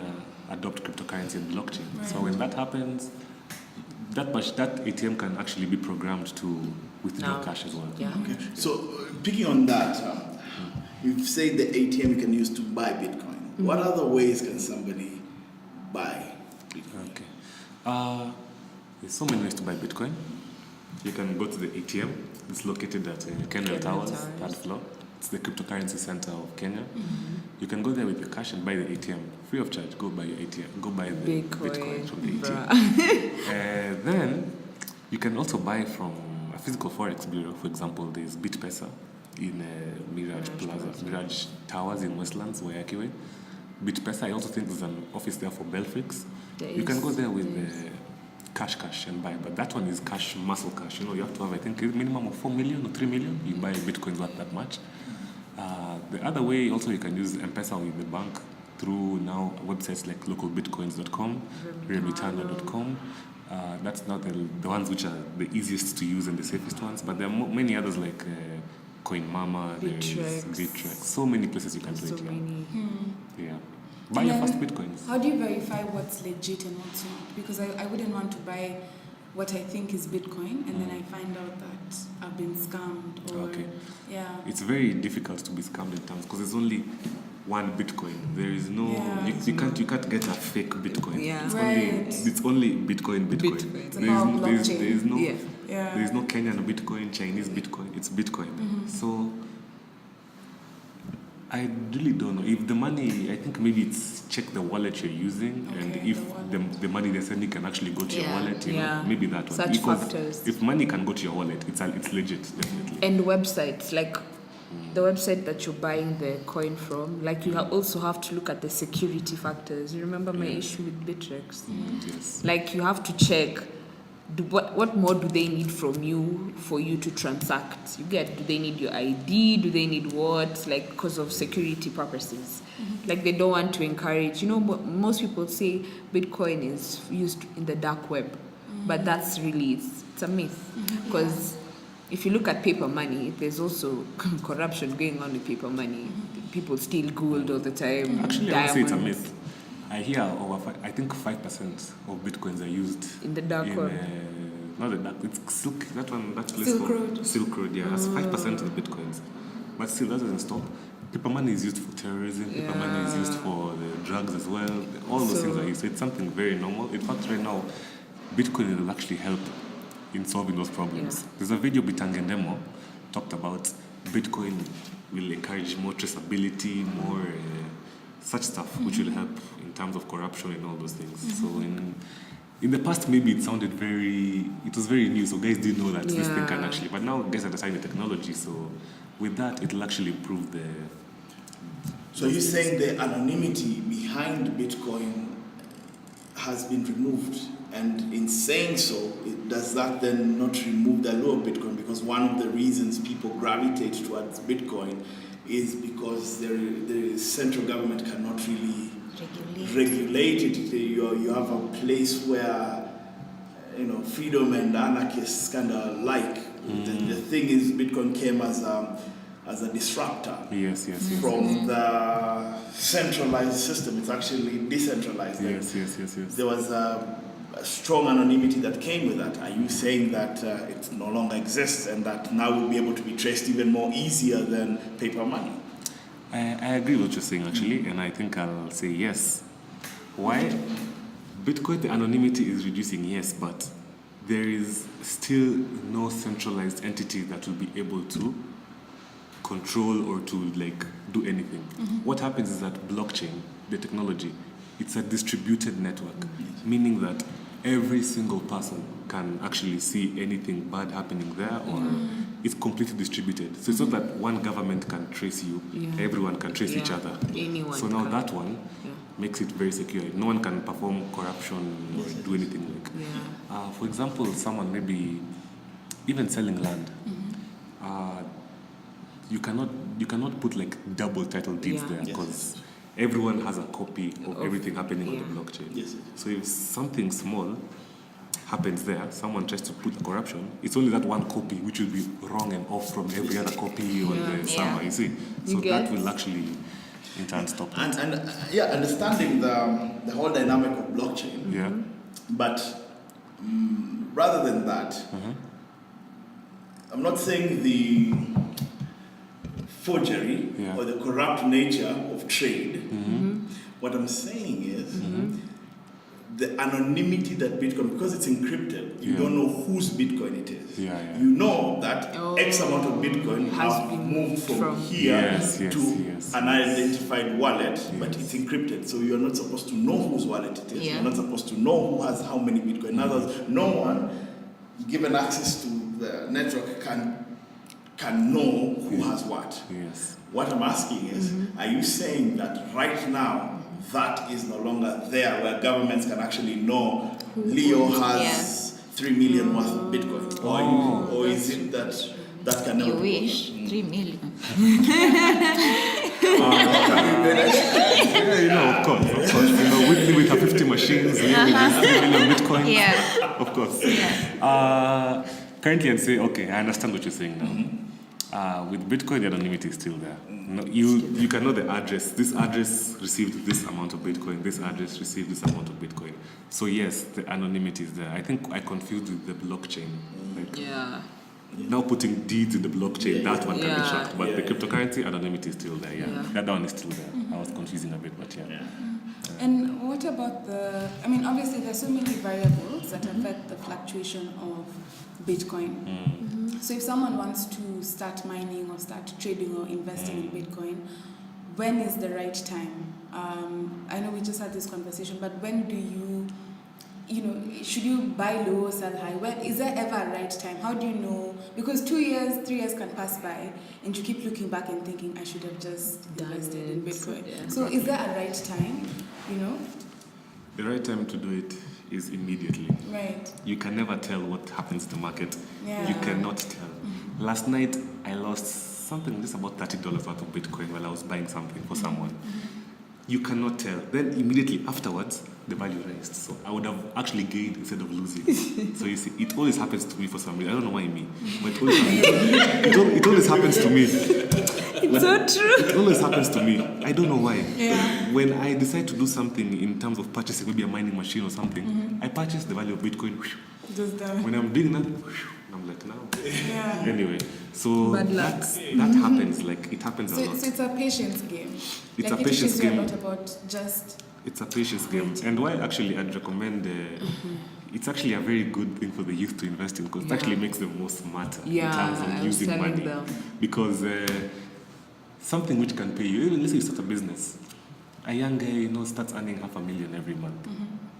adopt cryptocurrency and blockchain. Right. So when that happens, that ATM can actually be programmed to withdraw cash as well. Yeah. Okay. So picking on that, you've said the ATM you can use to buy Bitcoin. What other ways can somebody buy Bitcoin? Okay. There's so many ways to buy Bitcoin. You can go to the ATM. It's located at Kenya Towers, third floor. It's the cryptocurrency center of Kenya. You can go there with your cash and buy the ATM free of charge. Go buy your ATM. Go buy the Bitcoin from the ATM. Then you can also buy from a physical forex bureau. For example, there's BitPesa in Mirage Plaza, Mirage Towers in Westlands, Wayakiwe. BitPesa, I also think there's an office there for Belfix. You can go there with cash and buy, but that one is cash, muscle cash. You have to have, I think, a minimum of 4 million or 3 million. You buy Bitcoins worth that much. The other way, also, you can use M-Pesa with the bank through now websites like localbitcoins.com, remitano.com. That's not the ones which are the easiest to use and the safest ones, but there are many others like CoinMama, there's Bittrex. So many places you can do it. Yeah. Buy your first Bitcoins. How do you verify what's legit and what's not? Because I wouldn't want to buy what I think is Bitcoin and then I find out that I've been scammed. Or, it's very difficult to be scammed in terms because there's only one Bitcoin. There is no you can't get a fake Bitcoin. It's only Bitcoin. There is no Kenyan Bitcoin, Chinese Bitcoin. It's Bitcoin. So I really don't know. If the money, I think maybe it's check the wallet you're using, and if the money they're sending can actually go to your wallet, maybe that one. Such factors. If money can go to your wallet, it's legit, definitely. And websites, like the website that you're buying the coin from, like you also have to look at the security factors. You remember my issue with Bittrex? Yes. Like you have to check what more do they need from you for you to transact? Do they need your ID? Do they need what? Like because of security purposes. Like they don't want to encourage, most people say Bitcoin is used in the dark web, but that's really, it's a myth. Because if you look at paper money, there's also corruption going on with paper money. People steal gold all the time. Actually, I would say it's a myth. I hear I think 5% of Bitcoins are used in the dark web. Not the dark, it's Silk, that place Silk Road. Silk Road, that's 5% of the Bitcoins. But still, that doesn't stop. Paper money is used for terrorism, paper money is used for the drugs as well. All those things are used. So it's something very normal. In fact, right now, Bitcoin will actually help in solving those problems. There's a video Bitangendemo talked about Bitcoin will encourage more traceability, more such stuff, which will help in terms of corruption and all those things. So in the past, maybe it was very new, so guys didn't know that this thing can actually, but now guys understand the technology, so with that, it'll actually improve the... So you're saying the anonymity behind Bitcoin has been removed And in saying so, does that then not remove the allure of Bitcoin? Because one of the reasons people gravitate towards Bitcoin is because the central government cannot really regulate it. You have a place where freedom and anarchists kind of like. The thing is, Bitcoin came as a disruptor. Yes. From the centralized system. It's actually decentralized. Yes. There was a strong anonymity that came with that. Are you saying that it no longer exists and that now will be able to be traced even more easier than paper money? I agree with what you're saying, actually, and I think I'll say yes. Why? Bitcoin, the anonymity is reducing, yes, but there is still no centralized entity that will be able to control or to do anything. What happens is that blockchain, the technology, it's a distributed network, meaning that every single person can actually see anything bad happening there, or it's completely distributed. So it's not that one government can trace you, everyone can trace each other. Anyone so now can. that one makes it very secure. No one can perform corruption or do anything for example, someone maybe even selling land. You cannot put double title deeds there, because everyone has a copy of everything happening on the blockchain. Yes. So if something small happens there, someone tries to put a corruption, it's only that one copy which will be wrong and off from every other copy on the server, you see. So that will actually in turn stop that. And understanding the whole dynamic of blockchain. Yeah. But rather than that, I'm not saying the forgery or the corrupt nature of trade. What I'm saying is the anonymity that Bitcoin, because it's encrypted, you don't know whose Bitcoin it is. You know that X amount of Bitcoin has been moved from here to an unidentified wallet, but it's encrypted. So you're not supposed to know whose wallet it is. You're not supposed to know who has how many Bitcoin. In other words, no one given access to the network can know who has what. What I'm asking is, are you saying that right now that is no longer there, where governments can actually know Leo has 3 million worth of Bitcoin? Or is it that can never You be wish. 3 million. Of course. With her 50 machines, with 3 million Bitcoin. Yeah. Of course. Currently, I'd say, okay, I understand what you're saying now. With Bitcoin, the anonymity is still there. No, you can know the address. This address received this amount of Bitcoin. This address received this amount of Bitcoin. So yes, the anonymity is there. I think I confused with the blockchain. Now putting deeds in the blockchain, that one can be tracked. But the cryptocurrency anonymity is still there. That one is still there. I was confusing a bit, but And what about obviously there's so many variables that affect the fluctuation of Bitcoin. So if someone wants to start mining or start trading or investing in Bitcoin, when is the right time? I know we just had this conversation, but when do should you buy low or sell high? When is there ever a right time? How do you know? Because 2 years, 3 years can pass by and you keep looking back and thinking, I should have just invested in Bitcoin. So is there a right time, The right time to do it is immediately. Right. You can never tell what happens to the market. Yeah. You cannot tell. Last night, I lost something, just about $30 worth of Bitcoin while I was buying something for someone. You cannot tell. Then immediately afterwards, the value raised. So I would have actually gained instead of losing. So you see, it always happens to me for some reason. I don't know why me, but it always happens. It always happens to me. It's so true. It always happens to me. I don't know why. Yeah. When I decide to do something in terms of purchasing, maybe a mining machine or something, I purchase the value of Bitcoin. Just When I'm doing that, I'm like, now. Yeah. Anyway, so Bad luck. that happens. It happens a lot. So it's a patience game. It's a patience game. It teaches you a lot about just... It's a patience game. And why actually I'd recommend, it's actually a very good thing for the youth to invest in, because it actually makes them more smarter in terms of using money. Because something which can pay you, even let's say you start a business, a young guy, starts earning $500,000 every month.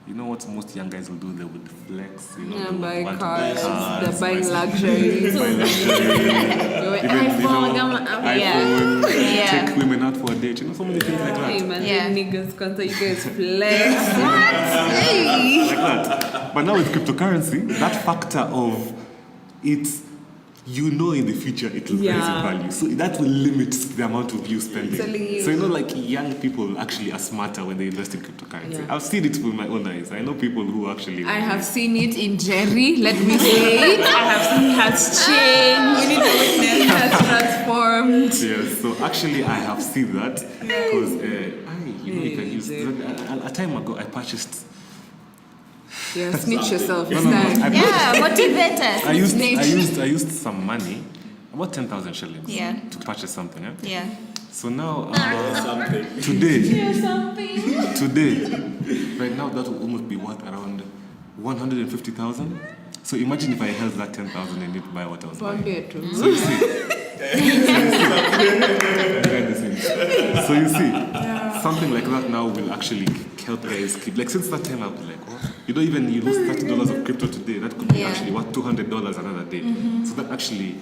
You know what most young guys will do? They would flex, they buy want to cars, buy they're buying luxuries. buy luxury. They iPhone, Yeah. take women out for a date, so many things like that. Hey, man, Yeah. niggas can't you guys flex. Like that. But now with cryptocurrency, that factor of it's, in the future it will rise in value. So that will limit the amount of you spending. So like young people actually are smarter when they invest in cryptocurrency. Yeah. I've seen it with my own eyes. I know people who actually... I have seen it in Jerry, let me say it. I have seen it has changed. It has transformed. Yes, so actually I have seen that because you can use... A time ago I purchased... Yeah, snitch yourself. No, It's no, time. I Yeah, motivate us. I used some money, about 10,000 shillings, to purchase something. Yeah. So now, Something. today, right now that will almost be worth around 150,000. So imagine if I held that 10,000 and didn't buy what I was buying. So you see. So you see, something like that now will actually help guys keep. Like since that time, I'll be like, what? You lose $30 of crypto today. That could be actually worth $200 another day. So that actually,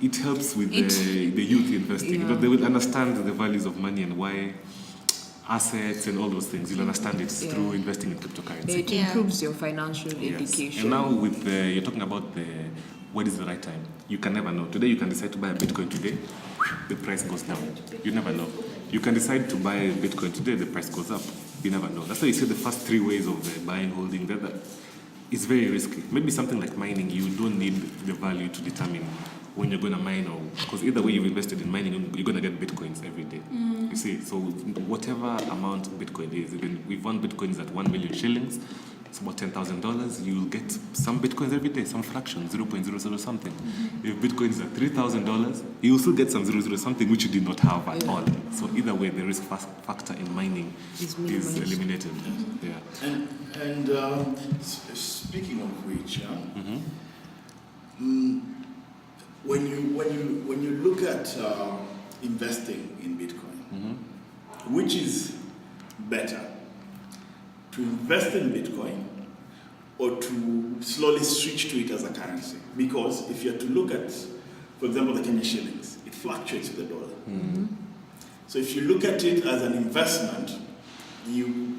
it helps with the youth investing. Because they will understand the values of money and why assets and all those things. You'll understand it through investing in cryptocurrency. It improves your financial education. And now with you're talking about what is the right time? You can never know. Today you can decide to buy a Bitcoin today, the price goes down. You never know. You can decide to buy a Bitcoin today, the price goes up. You never know. That's why you say the first three ways of buying, holding, that it's very risky. Maybe something like mining, you don't need the value to determine when you're going to mine, or because either way you've invested in mining, you're going to get Bitcoins every day. You see, so whatever amount Bitcoin is, even if one Bitcoin is at 1 million shillings, it's about $10,000. You'll get some Bitcoins every day, some fraction, 0.00 something. If Bitcoin is at $3,000, you'll still get some 00 something which you did not have at all. So either way, the risk factor in mining is eliminated. Yeah. And speaking of which, when you look at investing in Bitcoin, which is better, to invest in Bitcoin or to slowly switch to it as a currency? Because if you're to look at, for example, the Kenyan shillings, it fluctuates with the dollar. So if you look at it as an investment, you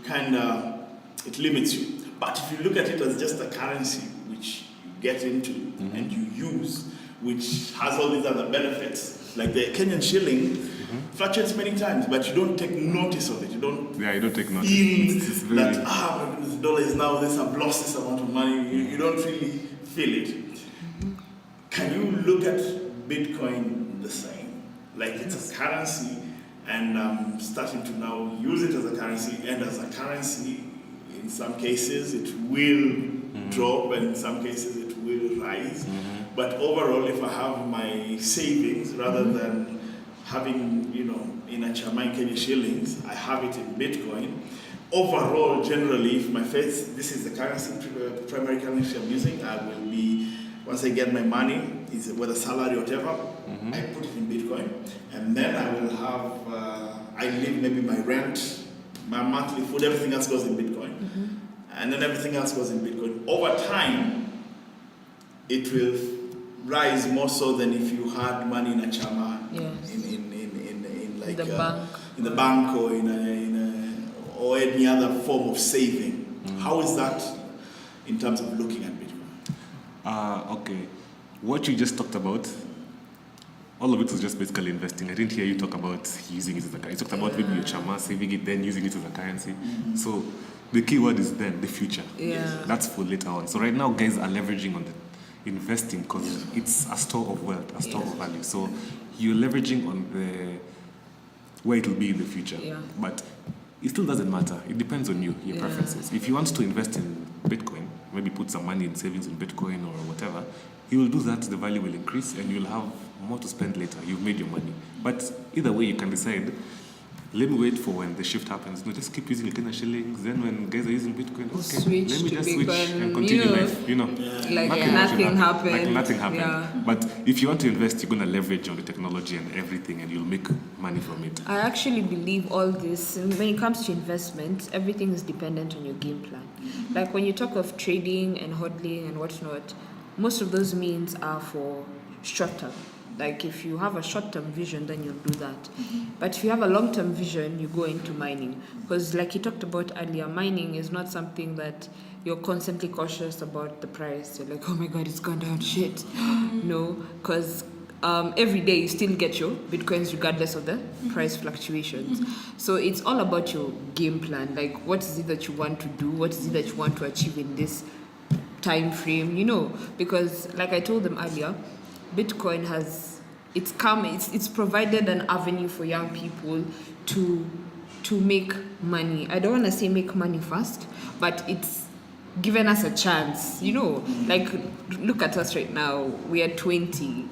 it limits you. But if you look at it as just a currency which you get into and you use, which has all these other benefits, like the Kenyan shilling fluctuates many times, but you don't take notice of it. You don't take notice. Feel that, my goodness, the dollar is now this, I've lost this amount of money. You don't really feel it. Can you look at Bitcoin the same? Like it's a currency, and I'm starting to now use it as a currency, and as a currency, in some cases it will drop, and in some cases it will rise. But overall, if I have my savings, rather than having, in a Chamai Kenya shillings, I have it in Bitcoin. Overall, generally, if this is the currency, primary currency I'm using, I will be, once I get my money, whether salary or whatever, I put it in Bitcoin. And then I will have, I live maybe my rent, my monthly food, everything else goes in Bitcoin. And then everything else goes in Bitcoin. Over time, it will rise more so than if you had money in a chama, in like in the bank or or any other form of saving. How is that in terms of looking at Bitcoin? Okay, what you just talked about, all of it was just basically investing. I didn't hear you talk about using it as a currency. You talked about maybe your chama, saving it, then using it as a currency. So the key word is then, the future. That's for later on. So right now, guys are leveraging on the investing because it's a store of wealth, a store of value. So you're leveraging on where it will be in the future. But it still doesn't matter. It depends on you, your preferences. If you want to invest in Bitcoin, maybe put some money in savings in Bitcoin or whatever, you will do that, the value will increase and you'll have more to spend later. You've made your money. But either way, you can decide, let me wait for when the shift happens. No, just keep using the Kenya shillings. Then when guys are using Bitcoin, okay, let me just switch and continue life. Like nothing happened. Like nothing happened. But if you want to invest, you're going to leverage on the technology and everything, and you'll make money from it. I actually believe all this. When it comes to investment, everything is dependent on your game plan. Like when you talk of trading and hodling and whatnot, most of those means are for short term. Like if you have a short-term vision, then you'll do that. But if you have a long-term vision, you go into mining. Because like you talked about earlier, mining is not something that you're constantly cautious about the price. You're like, oh my God, it's gone down, shit. No, because every day you still get your Bitcoins regardless of the price fluctuations. So it's all about your game plan. Like what is it that you want to do? What is it that you want to achieve in this time frame? Because like I told them earlier, Bitcoin it's provided an avenue for young people to make money. I don't want to say make money fast, but it's given us a chance. Like look at us right now. We are 20.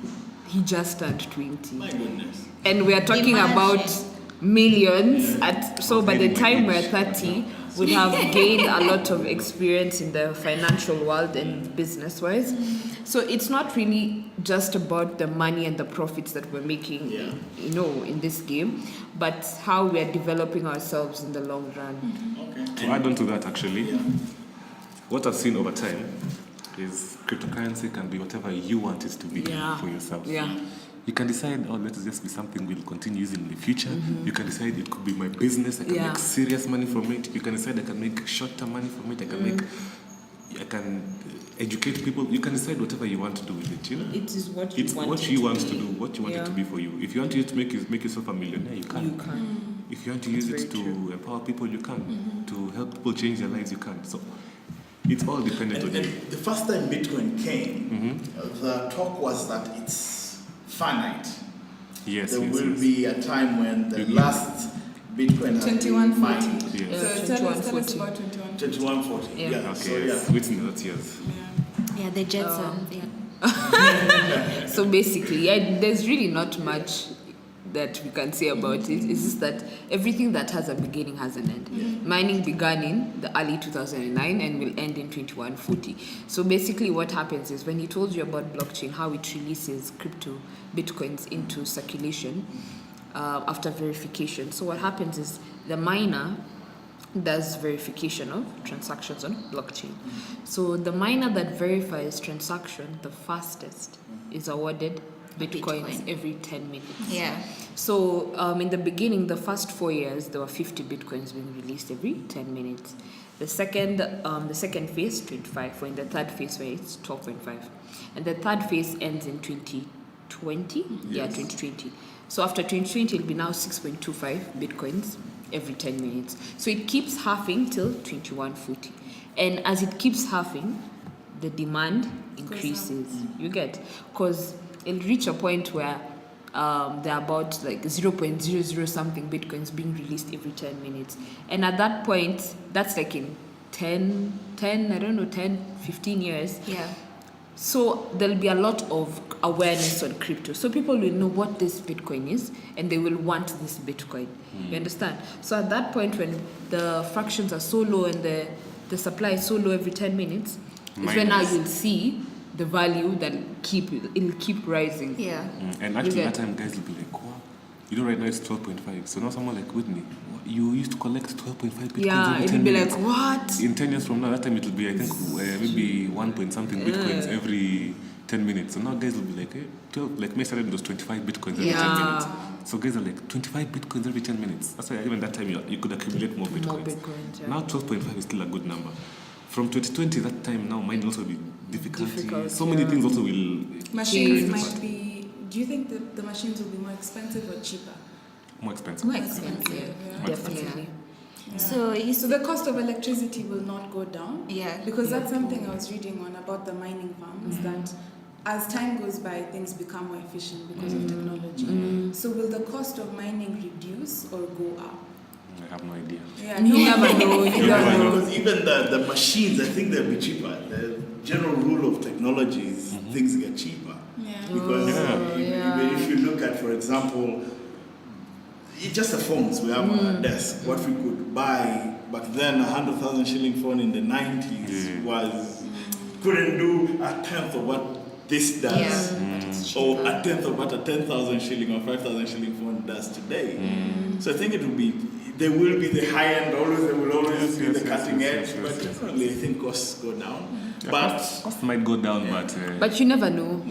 He just turned 20. My goodness. And we are talking about millions. So by the time we're 30, we'll have gained a lot of experience in the financial world and business-wise. So it's not really just about the money and the profits that we're making, in this game, but how we are developing ourselves in the long run. Okay. To add on to that, actually, what I've seen over time is cryptocurrency can be whatever you want it to be for yourself. Yeah. You can decide, let it just be something we'll continue using in the future. You can decide it could be my business. I can make serious money from it. You can decide I can make short-term money from it. I can educate people. You can decide whatever you want to do with it. It is what it's what you want to do, what you want it to be for you. If you want it to make yourself a millionaire, you can. You can. If you want to use it to empower people, you can. To help people change their lives, you can. So it's all dependent on you. And the first time Bitcoin came, the talk was that it's finite. Yes, there will be a time when the last Bitcoin has 2140. mined. So tell us about 2140. 2140. Yeah. Yeah. Okay, So yes. Within that, yes. Yeah, the Jetsons. So basically, there's really not much that we can say about it. It's just that everything that has a beginning has an end. Mining began in the early 2009 and will end in 2140. So basically what happens is when he told you about blockchain, how it releases crypto Bitcoins into circulation after verification. So what happens is the miner does verification of transactions on blockchain. So the miner that verifies transaction the fastest is awarded Bitcoins every 10 minutes. Yeah. So in the beginning, the first 4 years, there were 50 Bitcoins being released every 10 minutes. The second phase, 25, or in the third phase where it's 12.5. And the third phase ends in 2020. Yeah, 2020. So after 2020, it'll be now 6.25 Bitcoins every 10 minutes. So it keeps halving till 2140. And as it keeps halving, the demand increases. You get? Because it'll reach a point where there are about like 0.00 something Bitcoins being released every 10 minutes. And at that point, that's like in 10, 15 years. Yeah. So there'll be a lot of awareness on crypto. So people will know what this Bitcoin is and they will want this Bitcoin. You understand? So at that point when the fractions are so low and the supply is so low every 10 minutes, is when now you'll see the value that it'll keep rising. Yeah. And actually, that time guys will be like, wow, right now it's 12.5. So now someone like Whitney, you used to collect 12.5 Bitcoins every 10 it'll be minutes. like, what? In 10 years from now, that time it will be, I think, maybe 1 point something Bitcoins every 10 minutes. So now guys will be like, 12, like me started with those 25 Bitcoins every 10 minutes. So guys are like, 25 Bitcoins every 10 minutes. That's why even that time you could accumulate more Bitcoins. More Bitcoins, yeah. Now 12.5 is still a good number. From 2020, that time now might also be difficult. So many things also will... Machines might be... Do you think that the machines will be more expensive or cheaper? More expensive. More expensive. Definitely. Yeah. So the cost of electricity will not go down? Yeah. Because that's something I was reading on about the mining farms, that as time goes by, things become more efficient because of technology. So will the cost of mining reduce or go up? I have no idea. Yeah, You never know. You never know. Because even the machines, I think they'll be cheaper. The general rule of technology is things get cheaper. Yeah. Because even if you look at, for example, it's just the phones we have on our desk. What we could buy back then, 100,000 shilling phone in the 90s couldn't do a tenth of what this does. Or a tenth of what a 10,000 shilling or 5,000 shilling phone does today. So I think it would be there will be the high end always, there will always be the cutting edge, yes, but yes. definitely I think costs go down. Yeah, But costs might go down, But you never know.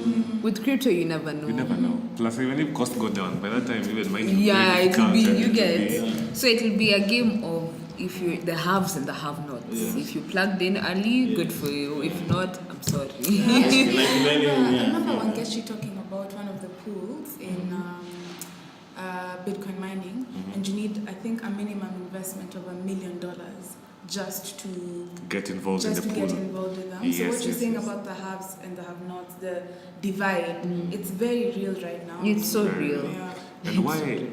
With crypto, you never know. you never know. Plus, even if costs go down, by that time, even mining Yeah, will it will be, difficult, you and get. it will be- So it will be a game of if you the haves and the have-nots. Yeah. If you plugged in early, good for you. If not, I'm sorry. I remember Wangechi talking about one of the pools in Bitcoin mining, and you need, I think, a minimum investment of $1 million just to get involved in just the to pool. get involved with them. So Yes, what you're yes, saying yes. about the haves and the have-nots, the divide, it's very real right now. It's so real. Yeah. And why?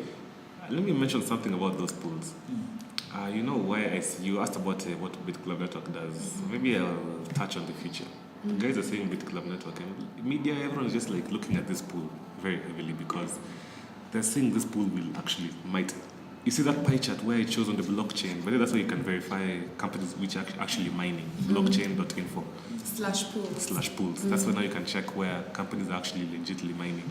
Let me mention something about those pools. You know why you asked about what BitClub Network does. Maybe I'll touch on the future. Guys are saying BitClub Network, and media, everyone is just like looking at this pool very heavily because they're saying this pool will actually might. You see that pie chart where it shows on the blockchain, but that's where you can verify companies which are actually mining. Blockchain.info /pools. That's where now you can check where companies are actually legitimately mining.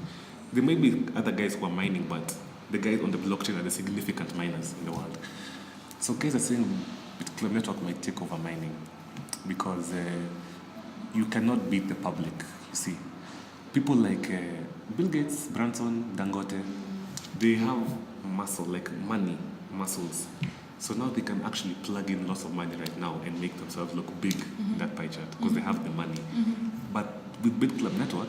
There may be other guys who are mining, but the guys on the blockchain are the significant miners in the world. So guys are saying BitClub Network might take over mining because you cannot beat the public. You see, people like Bill Gates, Branson, Dangote, they have muscle, like money, muscles. So now they can actually plug in lots of money right now and make themselves look big in that pie chart because they have the money. But with BitClub Network,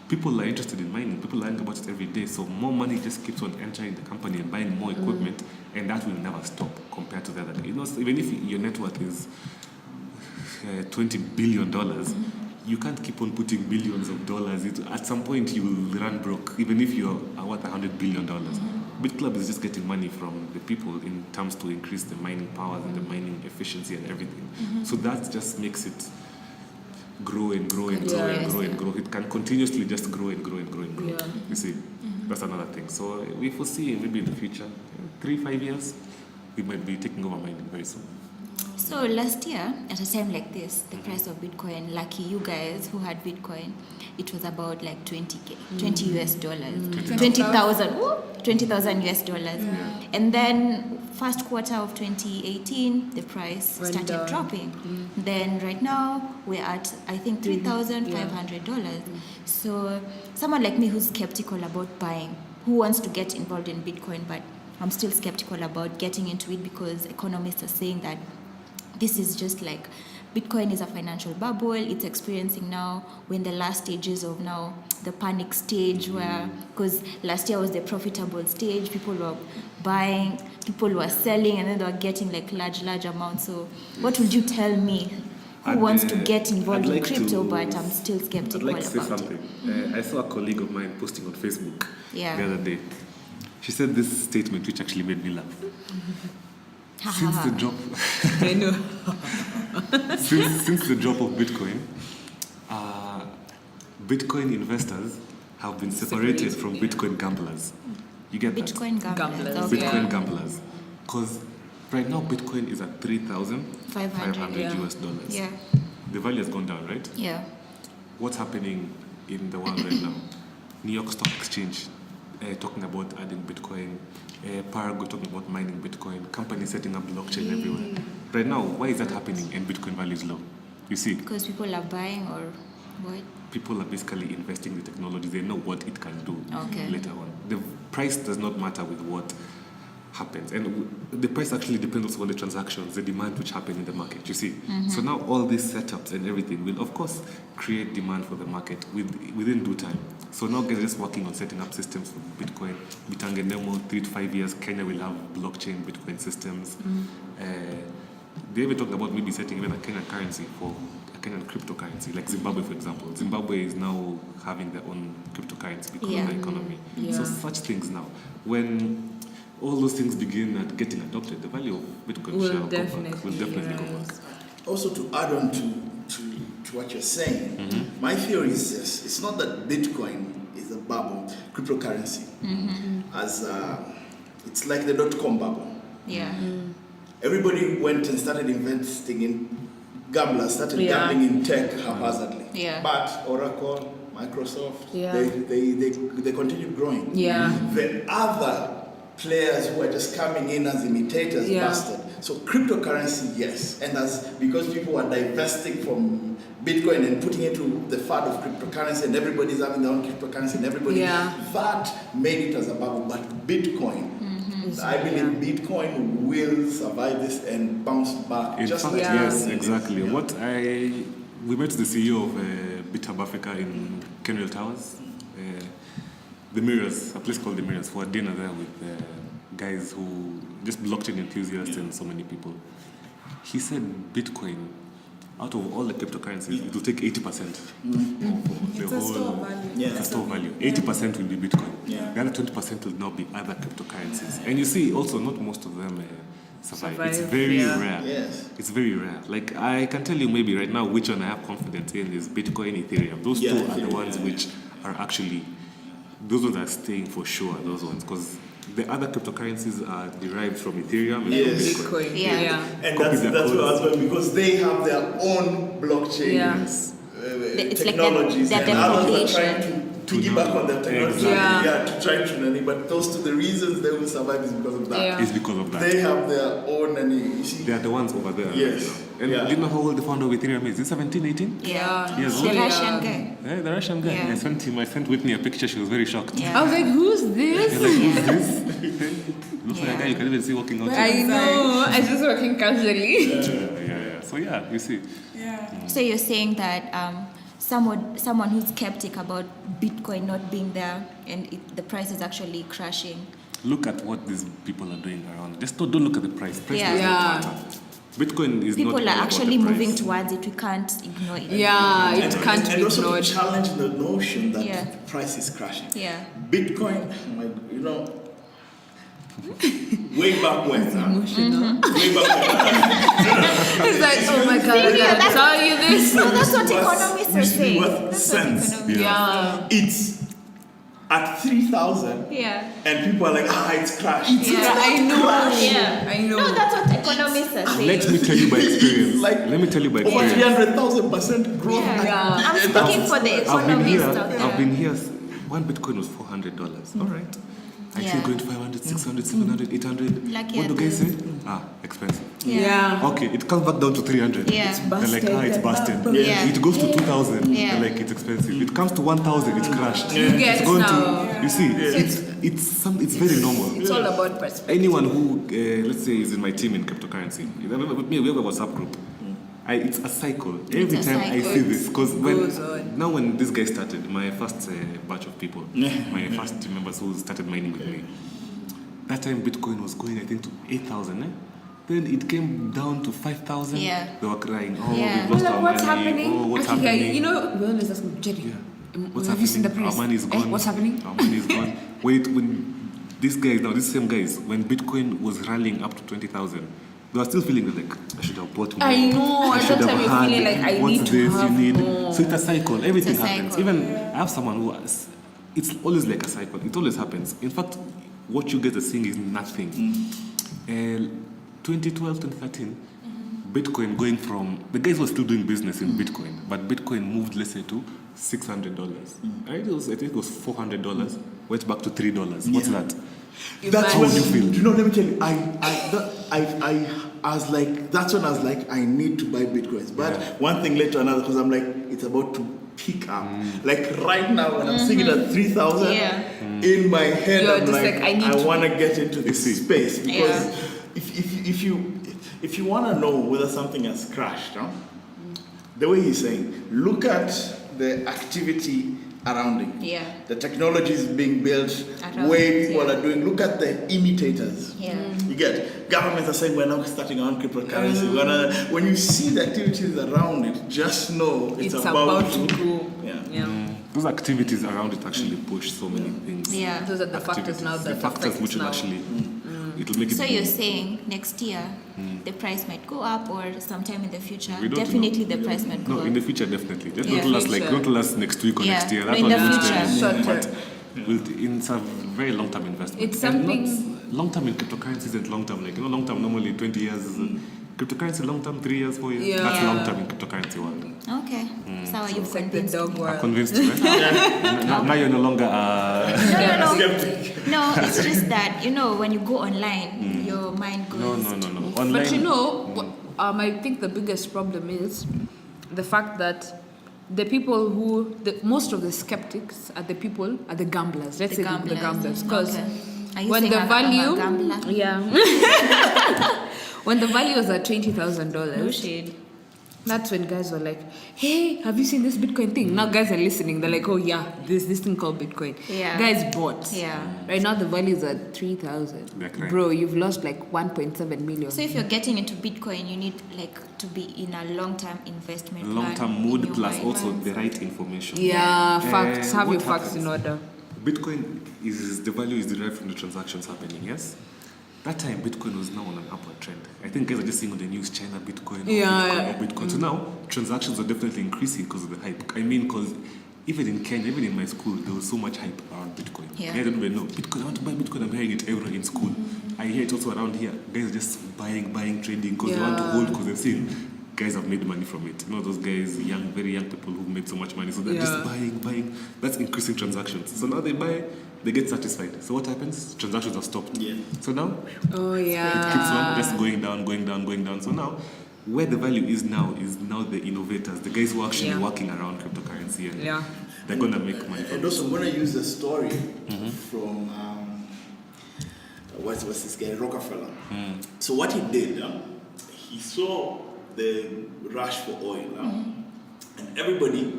people are interested in mining. People learn about it every day. So more money just keeps on entering the company and buying more equipment, and that will never stop compared to the other day. You know, even if your net worth is $20 billion, you can't keep on putting billions of dollars. At some point, you will run broke, even if you're worth $100 billion. BitClub is just getting money from the people in terms to increase the mining powers and the mining efficiency and everything. So that just makes it grow and grow and grow and grow and grow. It can continuously just grow and grow and grow and grow. Yeah. You see, that's another thing. So we foresee maybe in the future, 3-5 years, we might be taking over mining very soon. So last year, at a time like this, the price of Bitcoin, lucky you guys who had Bitcoin, it was about like 20K, 20 US dollars, 20,000, 20,000 US dollars. And then first quarter of 2018, the price Went started down. dropping. Then right now, we're at, I think, $3,500. So someone like me who's skeptical about buying, who wants to get involved in Bitcoin, but I'm still skeptical about getting into it because economists are saying that this is just like Bitcoin is a financial bubble. It's experiencing now, we're in the last stages of now the panic stage where, because last year was the profitable stage, people were buying, people were selling, and then they were getting like large amounts. So what would you tell me who wants to get involved in crypto, but I'm still skeptical I'd like to say about something. it? I saw a colleague of mine posting on Facebook Yeah. the other day. She said this statement which actually made me laugh. Since the drop, I know. since the drop of Bitcoin, Bitcoin investors have been separated from Bitcoin gamblers. You get that? Bitcoin gamblers. Gamblers. Okay. Bitcoin gamblers. Because right now Bitcoin is at 3,500 yeah. US dollars. Yeah. The value has gone down, right? Yeah. What's happening in the world right now? New York Stock Exchange talking about adding Bitcoin, Paraguay talking about mining Bitcoin, companies setting up blockchain everywhere. Right now, why is that happening and Bitcoin value is low? You see, Because people are buying or what? people are basically investing in the technology. They know what it can do Okay. later on. The price does not matter with what happens. And the price actually depends also on the transactions, the demand which happen in the market, you see. So now all these setups and everything will, of course, create demand for the market within due time. So now guys are just working on setting up systems for Bitcoin. Bitangenemo, 3 to 5 years, Kenya will have blockchain Bitcoin systems. They even talked about maybe setting even a Kenyan currency for a Kenyan cryptocurrency, like Zimbabwe, for example. Zimbabwe is now having their own cryptocurrency because of the economy. So such things now, when all those things begin at getting adopted, the value of Bitcoin Will shall definitely, go back. also to add on to what you're saying, my theory is this: it's not that Bitcoin is a bubble, cryptocurrency, as it's like the .com bubble. Yeah. Everybody went and started investing in gamblers, started gambling in tech haphazardly. Yeah. But Oracle, Microsoft, Yeah. they continued growing. Yeah. The other players who are just coming in as imitators busted. So cryptocurrency, yes. And because people are divesting from Bitcoin and putting it to the fad of cryptocurrency, and everybody's having their own cryptocurrency, and everybody, that made it as a bubble. But Bitcoin, I believe Bitcoin will survive this and bounce back. Yes, exactly. We met the CEO of BitHub Africa in Kenreal Towers, the Mirrors, a place called the Mirrors, for a dinner there with guys who just blockchain enthusiasts and so many people. He said Bitcoin, out of all the cryptocurrencies, it will take 80% of the It's a store of value. It's a store of value. 80% will be Bitcoin. The other 20% will now be other cryptocurrencies. And you see, also, not most of them survive. It's very rare. Yes. It's very rare. Like, I can tell you maybe right now which one I have confidence in is Bitcoin, Ethereum. Those two are the ones which are actually, those ones are staying for sure, those ones. Because the other cryptocurrencies are derived from Ethereum and from Bitcoin. And that's what I was going, because they have their own blockchain technologies, like and others are trying to piggyback on their technology. To try to, but those two, the reasons they will survive is because of that. It's because of that. They have their own, and you see, they are the ones over there. Yes. And do you know how old the founder of Ethereum is? Is it 17, 18? Yeah. Yes. The Russian guy. Yeah, the Russian guy. Yeah. I sent Whitney a picture. She was very shocked. Yeah. I was like, who's this? You're like, who's this? Looks like a guy you can even see walking out. I know. I just working casually. Yeah. So yeah, you see. So you're saying that someone who's skeptic about Bitcoin not being there and the price is actually crashing. Look at what these people are doing around. Just don't look at the price. Price Yeah. does not matter. Bitcoin is People not are all about actually the price. moving towards it. We can't ignore it. It can't be and also ignored. to challenge the notion that the price is crashing. Yeah. Bitcoin, way back when. Way back when. It's like, oh my god, I gotta tell you this. No, that's what economists are used to be saying. worth That's what cents. economists It's at 3,000, Yeah. and people are like, it's crashed. Yeah, I know. Yeah. I know. No, that's what economists are saying. Let me tell you by experience. Let me tell you by Over experience. 300,000% growth. I'm speaking for the economists out there. I've been here. One Bitcoin was $400. All right. I see going to 500, 600, 700, 800. Lucky What do at guys say? this. Expensive. Yeah. Okay, it comes back down to 300. Yeah. They're like, it's busted. Yeah. It goes to 2,000. Yeah. They're like, it's expensive. It comes to 1,000. It's crashed. You get It's going now. to. You see, it's very normal. It's all about perspective. Anyone who, let's say, is in my team in cryptocurrency, with me, we have a WhatsApp group. It's a cycle. Every a time I cycle. see this, because Goes on. now when this guy started, my first batch of people, my first team members who started mining with me, that time Bitcoin was going, I think, to 8,000. Then it came down to 5,000. Yeah. They were crying, Yeah. we've lost our What's money. happening? Oh, what's Actually, happening? you know, we always ask me, Jerry, What's have you seen the happening? price? Our money is gone. What's happening? Our money is gone. When these guys, now these same guys, when Bitcoin was rallying up to 20,000, they were still feeling like, I should have bought more. I know, I at should that have time you're had. feeling like, I What's need to this? have You need. more. So it's a cycle. Everything It's a happens. cycle. Even I have someone who it's always like a cycle. It always happens. In fact, what you guys are seeing is nothing. 2012, 2013, Bitcoin going from, the guys were still doing business in Bitcoin, but Bitcoin moved, let's say, to $600. Right? I think it was $400, went back to $3. What's that? That's How when would you feel? You know, let me tell you, I was like, that's when I was like, I need to buy Bitcoins. But one thing led to another, because I'm like, it's about to pick up. Like right now, when I'm seeing it at 3,000, in my head, You're I'm just like, I want to get into this space. Because if you want to know whether something has crashed, the way he's saying, look at the activity around it. Yeah. The technology is being built, Around way it, people are doing. Look at the imitators. Yeah. You get governments are saying we're now starting our own cryptocurrency. When you see the activities around it, just know it's about to go. Yeah. Those activities around it actually push so many things. Yeah. Those are the factors now The that factors affect which will now. actually, it'll make it So boom. you're saying next year the price might go up, or sometime in the future We don't definitely know. the price might go No, up. in the future, definitely. Just Yeah. don't tell us Future. don't tell us next week or Yeah. next year. No, That in one the will future. tell you. Short But term. it's a very long-term investment. It's And something- long-term in cryptocurrencies and long-term, long-term normally 20 years. Cryptocurrency long term, 3 years, 4 years. Yeah. That's long term in cryptocurrency world. Okay. So you've It's like the convinced dog me. I world. convinced you, right? now you're no longer. No. Skeptic. No, it's just that, when you go online, your mind goes. No. Online. But I think the biggest problem is the fact that the people most of the skeptics are the gamblers. Let's say the gamblers. Because Okay. Are you when saying the I'm value, a gambler? yeah, when the value was at $20,000, No shade. that's when guys were like, "Hey, have you seen this Bitcoin thing?" Now guys are listening. They're like, "Oh yeah, there's this thing called Bitcoin." Yeah. Guys bought. Yeah. Right now the value is at 3,000. They're correct. Bro, you've lost like 1.7 million. So if you're getting into Bitcoin, you need to be in a long-term investment plan. Long term in mood your plus mind. also the right information. Yeah, facts. Have what your facts happens? in order. Bitcoin is the value is derived from the transactions happening, yes? That time Bitcoin was now on an upward trend. I think guys are just seeing on the news China Bitcoin or Bitcoin. So now transactions are definitely increasing because of the hype. I mean, because even in Kenya, even in my school, there was so much hype around Bitcoin. Yeah. I don't even know. Bitcoin, I want to buy Bitcoin, I'm hearing it everywhere in school. I hear it also around here. Guys are just buying, trading because they want to hold because they've seen guys have made money from it. Those guys, very young people who made so much money. So they're just buying. That's increasing transactions. So now they buy, they get satisfied. So what happens? Transactions are stopped. Yeah. So now Oh it yeah. keeps on just going down. So now, where the value is now the innovators, the guys who are actually working around cryptocurrency, and they're gonna make money from And it. also, I'm going to use a story from what's this guy, Rockefeller. So what he did, he saw the rush for oil, and everybody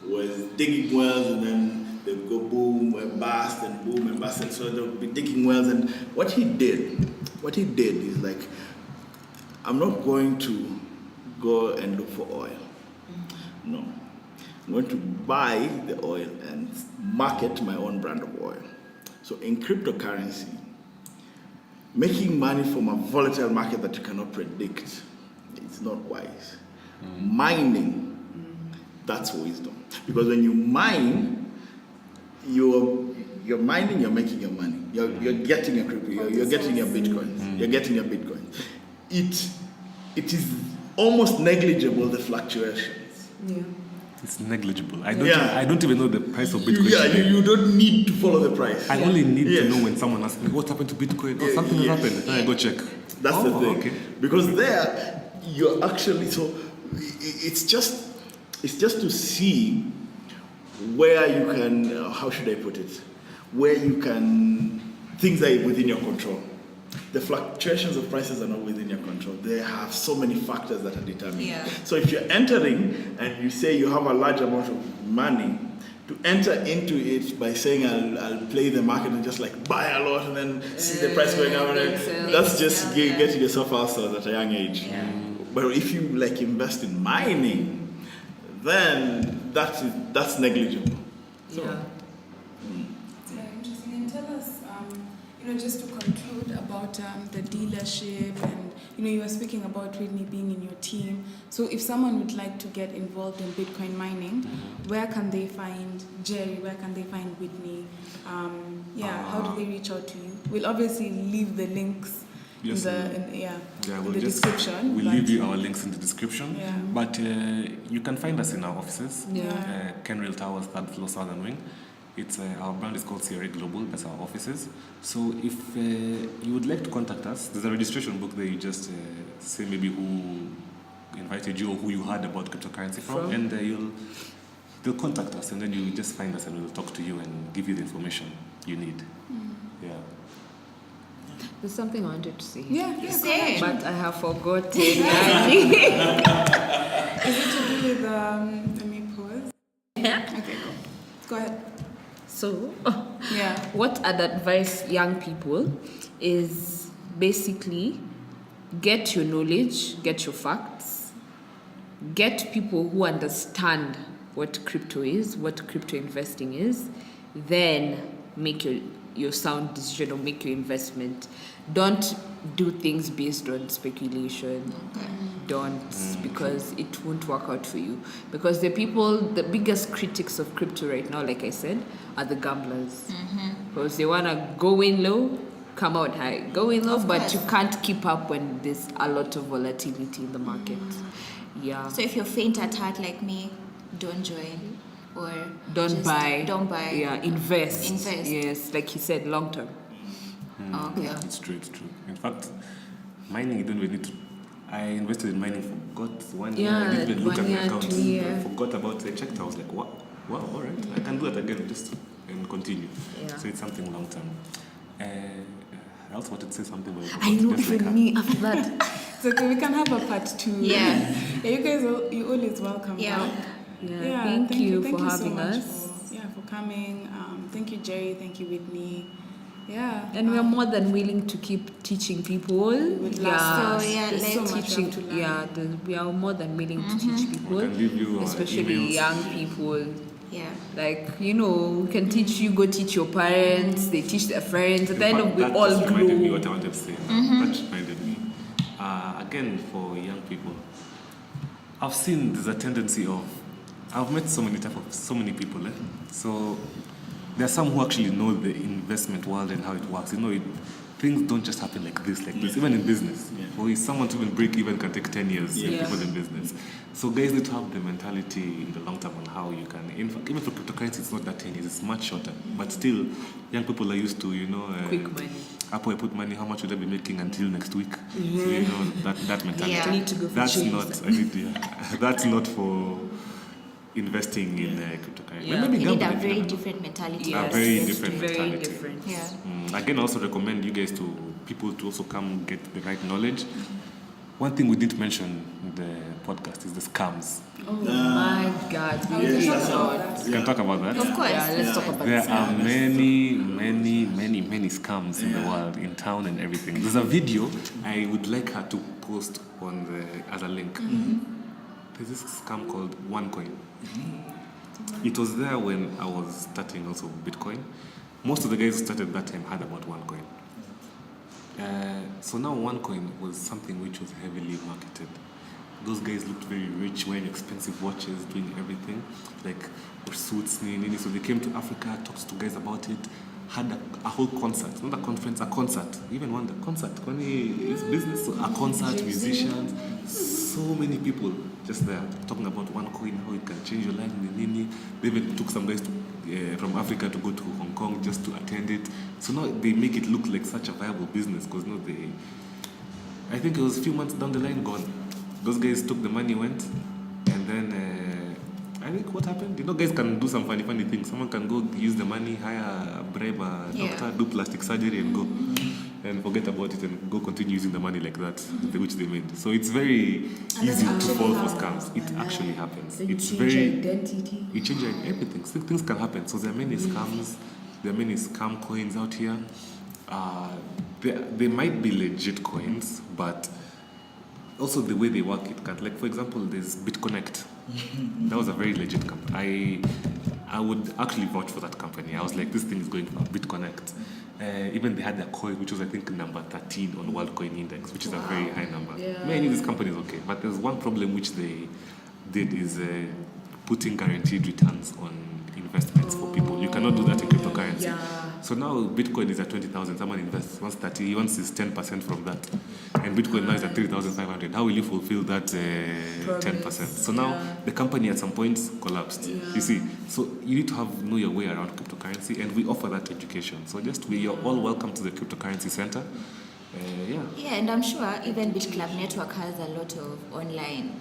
was digging wells, and then they go boom and bust, and boom and bust, and so they'll be digging wells. And what he did is like, I'm not going to go and look for oil. No. I'm going to buy the oil and market my own brand of oil. So in cryptocurrency, making money from a volatile market that you cannot predict, it's not wise. Mining, that's wisdom. Because when you mine, you're mining, you're making your money. You're getting your crypto, you're getting your Bitcoin. You're getting your Bitcoin. It is almost negligible, the fluctuations. Yeah. It's negligible. I don't even know the price of Bitcoin. You don't need to follow the price. I only need to know when someone asks me what happened to Bitcoin. Oh, something has happened. Then I go check. That's the thing. Okay. Because there, you're actually it's just to see where you can, how should I put it? Where you can, things are within your control. The fluctuations of prices are not within your control. They have so many factors that are determining. Yeah. So if you're entering and you say you have a large amount of money, to enter into it by saying I'll play the market and just like buy a lot and then see the price going up, that's just getting yourself ulcers at a young age. Yeah. But if you like invest in mining, then that's negligible. So, It's very interesting. And tell us, just to conclude about the dealership, and you were speaking about Whitney being in your team. So if someone would like to get involved in Bitcoin mining, where can they find Jerry? Where can they find Whitney? How do they reach out to you? We'll obviously leave the links in the description. We'll leave you our links in the description. Yeah. But you can find us in our offices. Yeah. Kenrail Towers, 3rd floor, Southern Wing. It's our brand is called CRA Global. That's our offices. So if you would like to contact us, there's a registration book there. You just say maybe who invited you or who you heard about cryptocurrency from, and they'll contact us, and then you just find us, and we'll talk to you and give you the information you need. Yeah. There's something I wanted to say. Yeah. Say. But I have forgotten. Is it to do with let me pause? Okay, go ahead. So, Yeah. what I'd advise young people is basically get your knowledge, get your facts, get people who understand what crypto is, what crypto investing is, then make your sound decision or make your investment. Don't do things based on speculation. Don't, because it won't work out for you. Because the biggest critics of crypto right now, like I said, are the gamblers. Because they want to go in low come out high, going low, Of but course. you can't keep up when there's a lot of volatility in the market. Yeah. So if you're faint at heart like me, don't join or Don't just buy. Don't buy. Yeah, invest. Invest. Yes, like you said, long term. Okay. Yeah. It's true, it's true. In fact, mining, you don't really need to. I invested in mining, forgot 1 year. I didn't even look at 1 my year, account. 2 year. I forgot about it. I checked, I was like, wow, all right. I can do that again, just and continue. Yeah. So it's something long term. I also wanted to say something, but I know, just like even her. me after that. So we can have a part 2. Yeah. Yeah, you guys, you always welcome. Yeah. back. Yeah, thank you for so having much us. for coming. Thank you, Jerry. Thank you, Whitney. Yeah. And we are more than willing to keep teaching people. would love Yeah, to. So, yeah, there's so let's much teaching. to learn. Yeah, we are more than willing to teach people, We can give you especially emails. young people. Yeah. Like, you know, we can teach you, go teach your parents, they teach their friends. At the end of we That all just reminded me grow. what I wanted to say. That reminded me. Again, for young people, I've seen there's a tendency of, I've met so many people. So there are some who actually know the investment world and how it works. You know, things don't just happen like this. Even in business. Yeah. For someone to even break even can take 10 years. Yeah. People in business. So guys need to have the mentality in the long term on how you can. In fact, even for cryptocurrency, it's not that 10 years. It's much shorter. But still, young people are used to, Quick money. Apple, I put money. How much would I be making until next week? So you know that mentality. Yeah. Need to go for That's cheese. not. That's not for investing in cryptocurrency. Yeah. Maybe You need a gambling, very I don't know. different mentality. A very that's different very mentality. different. Yeah. Again, I also recommend you guys people to also come get the right knowledge. One thing we didn't mention in the podcast is the scams. Oh my God. Yes, that's We can talk about that. Of course. Yeah, let's talk about There this. are many scams in the world, in town and everything. There's a video I would like her to post as a link. There's this scam called OneCoin. It was there when I was starting also Bitcoin. Most of the guys who started that time had about OneCoin. So now OneCoin was something which was heavily marketed. Those guys looked very rich, wearing expensive watches, doing everything, like suits, nini. So they came to Africa, talked to guys about it, had a whole concert, not a conference, a concert. Even one concert, when it's business, so a concert, musicians, so many people just there talking about OneCoin, how it can change your life, nini. They even took some guys from Africa to go to Hong Kong just to attend it. So now they make it look like such a viable business because I think it was a few months down the line gone. Those guys took the money, went, and then I think what happened? Guys can do some funny things. Someone can go use the money, bribe a doctor, do plastic surgery, and go, and forget about it, and go continue using the money like that, which they made. So it's very easy to fall for scams. It actually happens. It's very identity. it changes everything. So things can happen. So there are many scams. There are many scam coins out here. They might be legit coins, but also the way they work, it can't. Like for example, there's BitConnect. That was a very legit company. I would actually vouch for that company. I was like, this thing is going for BitConnect. Even they had their coin, which was I think number 13 on World Coin Index, which is a very high number. Yeah. Many of these companies okay, but there's one problem which they did is putting guaranteed returns on investments for people. You cannot do that in cryptocurrency. Yeah. So now Bitcoin is at 20,000. Someone invests, wants 30, he wants his 10% from that. And Bitcoin now is at 3,500. How will you fulfill that 10%? So now the company at some points collapsed. You see, so you need to know your way around cryptocurrency, and we offer that education. So you're all welcome to the Cryptocurrency Center. Yeah, and I'm sure even BitClub Network has a lot of online.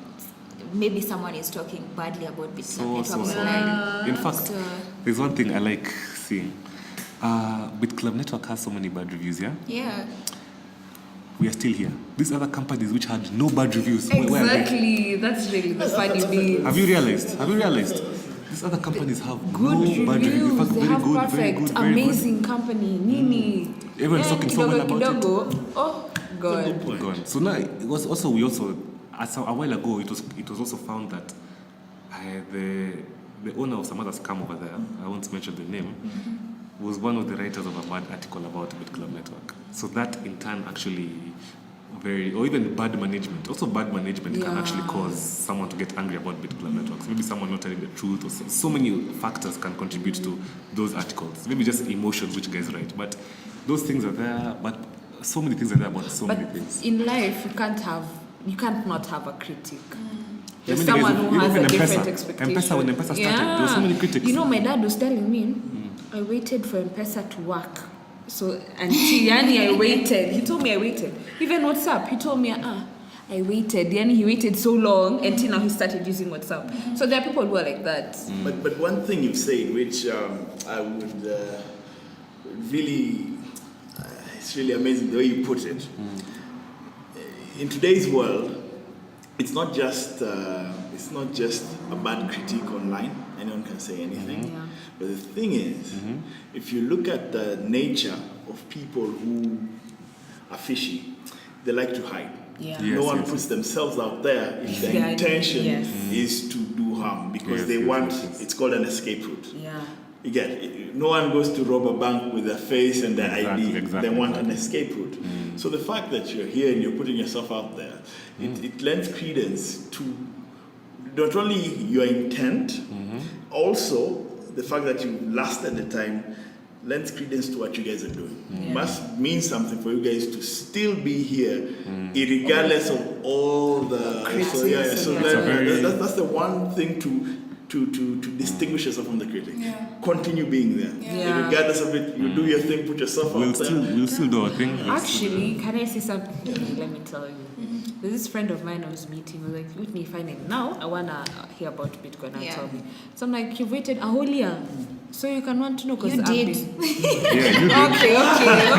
Maybe someone is talking badly about BitClub Network online. In fact, So- there's one thing I like seeing. BitClub Network has so many bad reviews, yeah? Yeah. We are still here. These other companies which had no bad reviews, where are they? Exactly. That's really the funny bit. Have you realized? These other companies have Good no bad reviews. In reviews. fact, They very have good, perfect, very good, very amazing company. Nini. Everyone's talking so well about it. Kidogo. Oh, God. good. Gone. So now it was also as a while ago it was also found that the owner of some other scam over there, I won't mention the name, was one of the writers of a bad article about BitClub Network. So that in turn actually very, or even bad management. Also, bad management can Yeah. actually cause someone to get angry about BitClub networks. Maybe someone not telling the truth, or so many factors can contribute to those articles. Maybe just emotions which guys write, but those things are there. But so many things are there about so But many things. in life, you can't not have a critic. There's Yeah, I mean, someone who has a even different M-Pesa. expectation. M-Pesa, when M-Pesa started, there were so many critics. You know, my dad was telling me, I waited for M-Pesa to work. So, until Yani, I waited. He told me I waited. Even WhatsApp, he told me, I waited. Yani, he waited so long until now he started using WhatsApp. So there are people who are like that. But one thing you've said, which I would really, it's really amazing the way you put it. In today's world, it's not just a bad critique online. Anyone can say anything. Yeah. But the thing is, if you look at the nature of people who are fishy, they like to hide. Yeah. Yes, No one yes, puts themselves out there if Yeah, their intention yes. is to do harm, because Yes, they yes, want, yes, yes. it's called an escape route. Yeah. You get it. No one goes to rob a bank with their face and their ID. Exactly, They want an exactly. escape route. So the fact that you're here and you're putting yourself out there, it lends credence to not only your intent, also the fact that you lasted the time lends credence to what you guys are doing. It must mean something for you guys to still be here, regardless of all the Critics, So yeah, so yeah. that's the one thing to distinguish yourself from the critic. Yeah. Continue being there. Yeah. Regardless of it, you do your thing, put yourself out there. We'll still do our thing. Actually, can I say something? Let me tell you. There's this friend of mine I was meeting, was like, Whitney, finally, now I want to hear about Bitcoin and Yeah. tell me. So I'm like, you've waited a whole year, so you can want to know. 'Cause You I've did. been- Yeah, you did.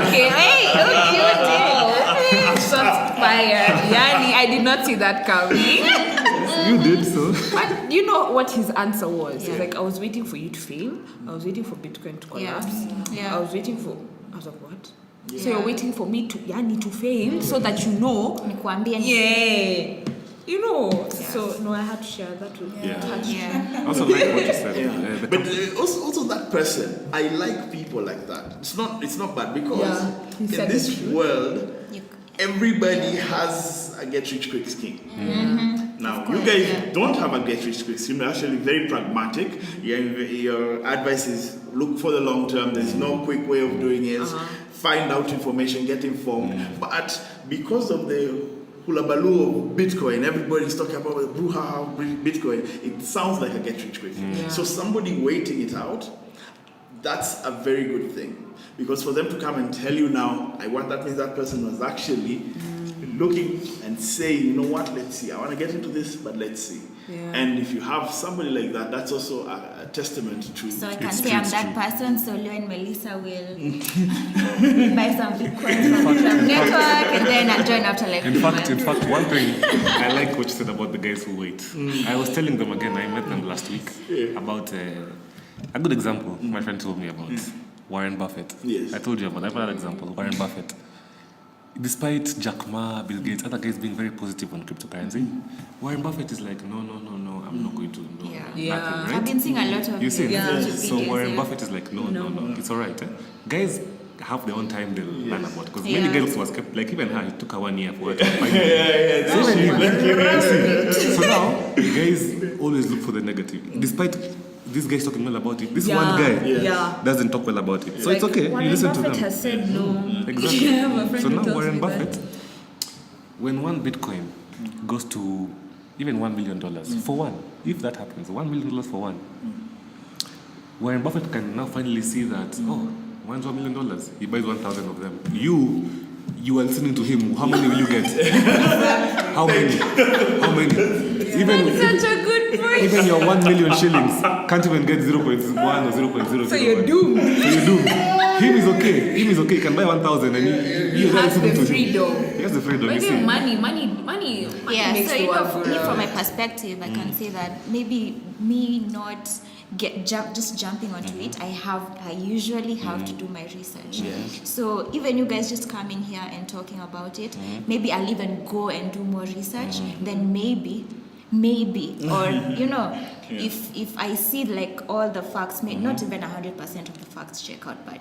Okay. Hey, you did. Shots fired. Yani, I did not see that coming. You did so. But you know what his answer was? Yeah. He's like, I was waiting for you to fail. I was waiting for Bitcoin to collapse. Yeah. I was waiting for. I was like, what? So Yeah. you're waiting for me to to fail so that you know. Nikuambie ni- Yeah. You know. So no, I had to share that with Yeah. touched. Yeah. I also like what you said. Yeah. The But also that person, I like people like that. It's not bad, because Yeah, he in said this the truth. world, You- everybody has a get rich quick scheme. Now, you guys don't have a get rich quick scheme. You're actually very pragmatic. Your advice is look for the long term. There's no quick way of doing it. Find out information, get informed. But because of the hula baloo of Bitcoin, everybody's talking about the brouhaha of Bitcoin. It sounds like a get rich quick. Yeah. So somebody waiting it out, that's a very good thing. Because for them to come and tell you now, that means that person was actually looking and saying, you know what, let's see. I want to get into this, but let's see. Yeah. And if you have somebody like that, that's also a testament to. So I can It's say true, I'm it's that true. person, so Leo and Melissa will buy some Bitcoin from the network and then I'll join after like In 3 fact, months. one thing I like what you said about the guys who wait. I was telling them again. I met them last week about a good example. My friend told me about Warren Buffett. Yes. I told you about another example. Warren Buffett. Despite Jack Ma, Bill Gates, other guys being very positive on cryptocurrency, Warren Buffett is like, no, I'm not going to. No, Yeah. nothing, Yeah. right? I've been seeing a lot of You see, videos, so Warren yeah. Buffett is like, no, it's all right. Guys have their own time they'll learn about, because Yeah. many girls was kept, like even her, it took her 1 year for her to find it. Yeah. So now, guys always look for the negative. Despite this guy's talking well about it, this one guy Yeah. doesn't talk well about it. So Like, it's okay, Warren you listen Buffett to them. has said no. Exactly. Yeah, my friend So who now tells Warren me that. Buffett, when one Bitcoin goes to even $1 million, for one, if that happens, $1 million for one, Warren Buffett can now finally see that, one's $1 million, he buys 1,000 of them. You are listening to him, how many will you get? How many? Such a good point. Even your 1 million shillings can't even get 0.1 or 0.0. So you're doomed. Him is okay. He can buy 1,000 and He are has listening the to freedom. him. He has the freedom. But You see. then money Yeah, makes so the you world know, go me from round. my perspective, I can say that maybe me not just jumping onto it, I usually have to do my research. So even you guys just coming here and talking about it, maybe I'll even go and do more research. Then maybe maybe, or if I see like all the facts, not even 100% of the facts check out, but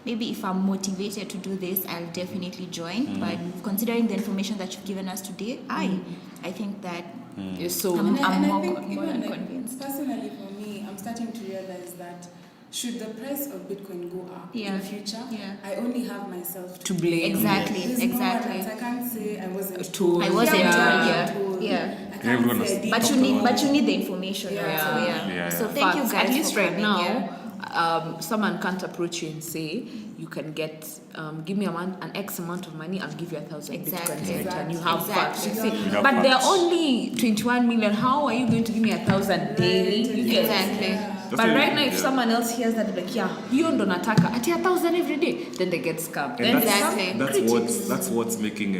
maybe if I'm motivated to do this, I'll definitely join. But considering the information that you've given us today, I think that So I'm more even than like, convinced. personally for me, I'm starting to realize that should the price of Bitcoin go up in the future, I only have myself to blame. Exactly, There's exactly. No one else. I can't say I wasn't Told. I wasn't Yeah. told, yeah. I can't Everyone say I has- didn't But you need the information. Yeah. So Yeah. So thank you Facts. guys At least for right coming, now, someone can't approach you and say, you can get, give me an X amount of money, I'll give you 1,000 Exactly. Bitcoins later, and you Exactly. have facts. You Exactly. see. You have But there are facts. only 21 million. How are you going to give me 1,000 daily? You get it? Exactly. But That's right it, now, if yeah. someone else hears that, they're like, yeah, you ndo nataka, at 1,000 every day, then they get scammed. And Then Exactly. that's what's making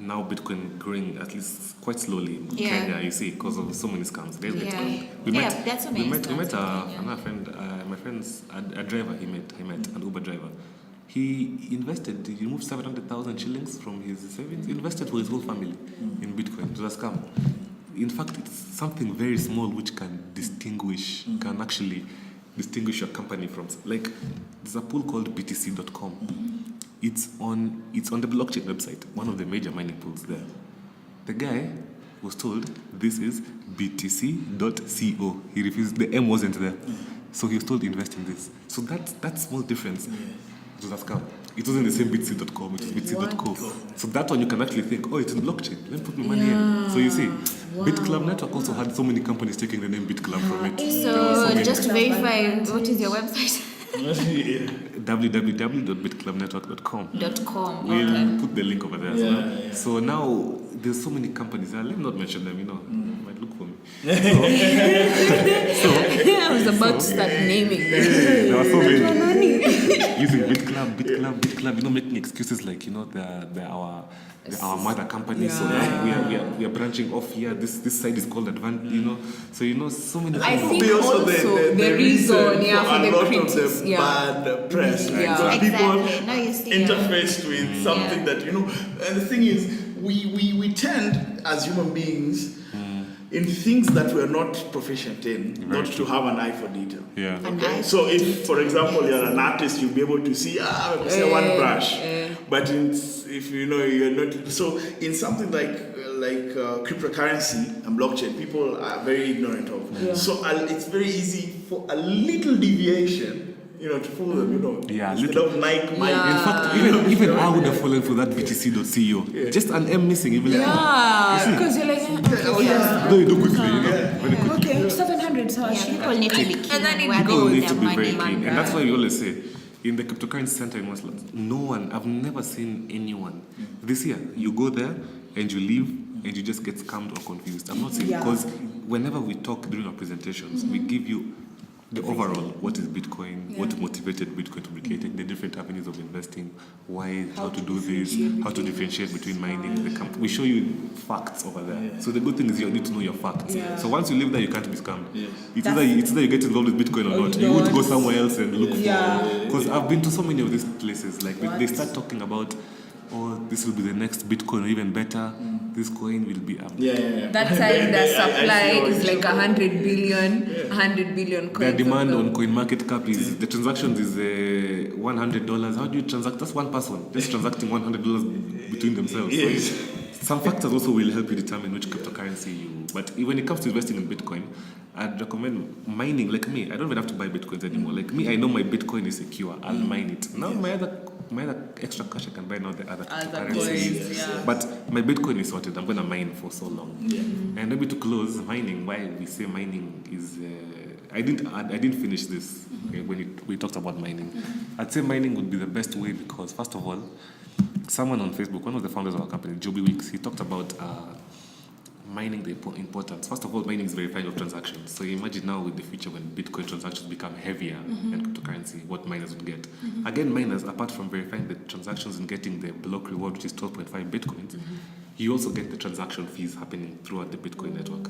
now Bitcoin growing at least quite slowly in Yeah. Kenya. You see, because of so many scams. There's Yeah. Bitcoin. Yeah, that's so many we scams met in Kenya. another friend. My friend's a driver. He met an Uber driver. He invested. He removed 700,000 shillings from his savings. He invested for his whole family in Bitcoin. It was a scam. In fact, it's something very small which can can actually distinguish your company from, like, there's a pool called btc.com. It's on the blockchain website, one of the major mining pools there. The guy was told this is btc.co. He refused, the M wasn't there. So he was told to invest in this. So that small difference, it was a scam. It wasn't the same btc.com, it was btc.co. So that one you can actually think, oh, it's in blockchain, let me put my money in. So you see, BitClub Network also had so many companies taking the name BitClub from it. There were So many. just to verify, what is your website? www.bitclubnetwork.com. .com. We'll Okay. put the link over there as well. So now there's so many companies. Let me not mention them. Might look for me. I was about to start naming them. There are so many using BitClub. Making excuses like they're our mother company. So now we are branching off here. This side is called Advant. So so many. I things. think Be also also the the reason reason, for for a the lot critics, of the bad press. Yeah. So Exactly. people Now you see, interfaced with something Yeah. that and the thing is, we tend as human beings in things that we're not proficient in, Very not true. to have an eye for detail. Yeah. An Okay. eye So for if, for example, you're an artist, you'll be able to see one brush. But if you're not, so in something like cryptocurrency and blockchain, people are very ignorant of. Yeah. So it's very easy for a little deviation, to fool them. Yeah, instead little. of Nike, In fact, even I would have fallen for that BTC.co. Just an M missing. You'd be like, Yeah, because you're like, no, you do quickly. Very quickly. okay, 700, so Yeah, people need to be keen And then on it where they People put need their to be very money. keen, and that's why we always say, in the cryptocurrency center in Westlands, I've never seen anyone. This year, you go there and you leave and you just get scammed or confused. I'm not saying, because whenever we talk during our presentations, we give you the overall, what is Bitcoin, what motivated Bitcoin to be created, the different avenues of investing, why, how to do this, how to differentiate between mining, the company. We show you facts over there. So the good thing is you need to know your facts. So once you live there, you can't be scammed. It's either you get involved with Bitcoin or not. You would go somewhere else and look for. Because I've been to so many of these places. Like they start talking about, this will be the next Bitcoin or even better. This coin will be that time the supply is like 100 billion coins. their demand on CoinMarketCap is the transactions is $100. How do you transact? That's one person just transacting $100 between themselves. So some factors also will help you determine which cryptocurrency you. But when it comes to investing in Bitcoin, I'd recommend mining. Like me, I don't even have to buy Bitcoins anymore. Like me, I know my Bitcoin is secure. I'll mine it. Now my other extra cash I can buy now the other cryptocurrencies. But my Bitcoin is sorted. I'm gonna mine for so long. And maybe to close mining, why we say mining is I didn't finish this when we talked about mining. I'd say mining would be the best way because first of all, someone on Facebook, one of the founders of our company, Joby Weeks, he talked about mining, the importance. First of all, mining is verifying of transactions. So you imagine now with the future when Bitcoin transactions become heavier than cryptocurrency, what miners would get. Again, miners, apart from verifying the transactions and getting the block reward, which is 12.5 Bitcoins, you also get the transaction fees happening throughout the Bitcoin network,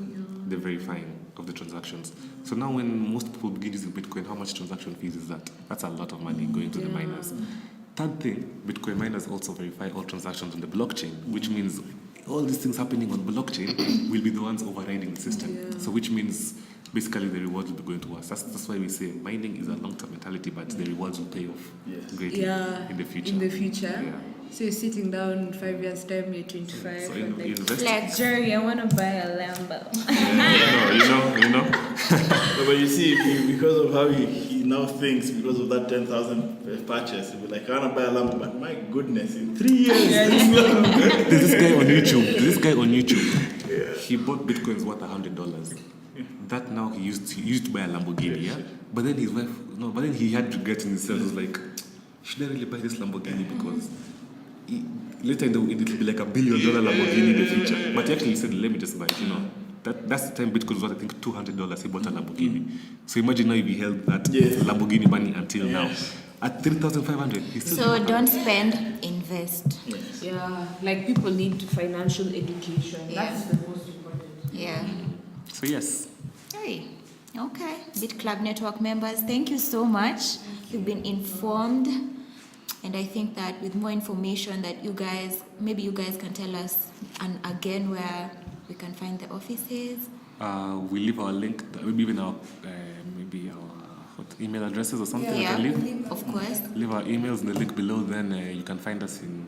the verifying of the transactions. So now when most people begin using Bitcoin, how much transaction fees is that? That's a lot of money going to the miners. Third thing, Bitcoin miners also verify all transactions on the blockchain, which means all these things happening on blockchain will be the ones overriding the system. Yeah. So which means basically the rewards will be going to us. That's why we say mining is a long-term mentality, but the rewards will pay off Yes. greatly in the future. In the future. Yeah. So you're sitting down in 5 years' time, you're 25. So and like, invest. Flex. Jerry, I want to buy a Lambo. You know. No, but you see, because of how he now thinks, because of that 10,000 purchase, he'll be like, I want to buy a Lambo, but my goodness, in 3 years, There's this guy on YouTube. He bought bitcoins worth $100. That now he used to buy a Lamborghini, yeah. But then his wife, but then he had regrets in himself. He was like, should I really buy this Lamborghini because later it will be like $1 billion Lamborghini in the future. But he actually said, let me just buy it. That's the time Bitcoin was worth, I think, $200. He bought a Lamborghini. So imagine now if he held that Lamborghini money until now. At 3,500, he still. So don't spend, invest. Yes. yeah, like people need financial education. Yeah. That's the most important. Yeah. So yes. Hey. Okay. Bit Club Network members, thank you so much. You've been informed. And I think that with more information that maybe you guys can tell us and again where we can find the offices. We leave our link, maybe even our email addresses or something. Yeah, I can leave. of course. Leave our emails in the link below. Then you can find us in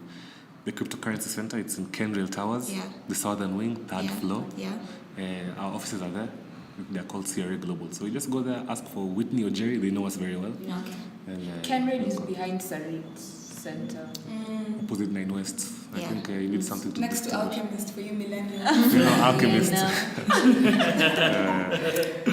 the Cryptocurrency Center. It's in Kenrail Towers, the southern wing, third floor. Yeah. Our offices are there. They're called CRA Global. So you just go there, ask for Whitney or Jerry. They know us very well. Okay. And, Kenred is behind Sarit Center. opposite 9 West. I Yeah. think you need something to Next to distinguish. Alchemist for you millennials. Alchemist. Yeah, no.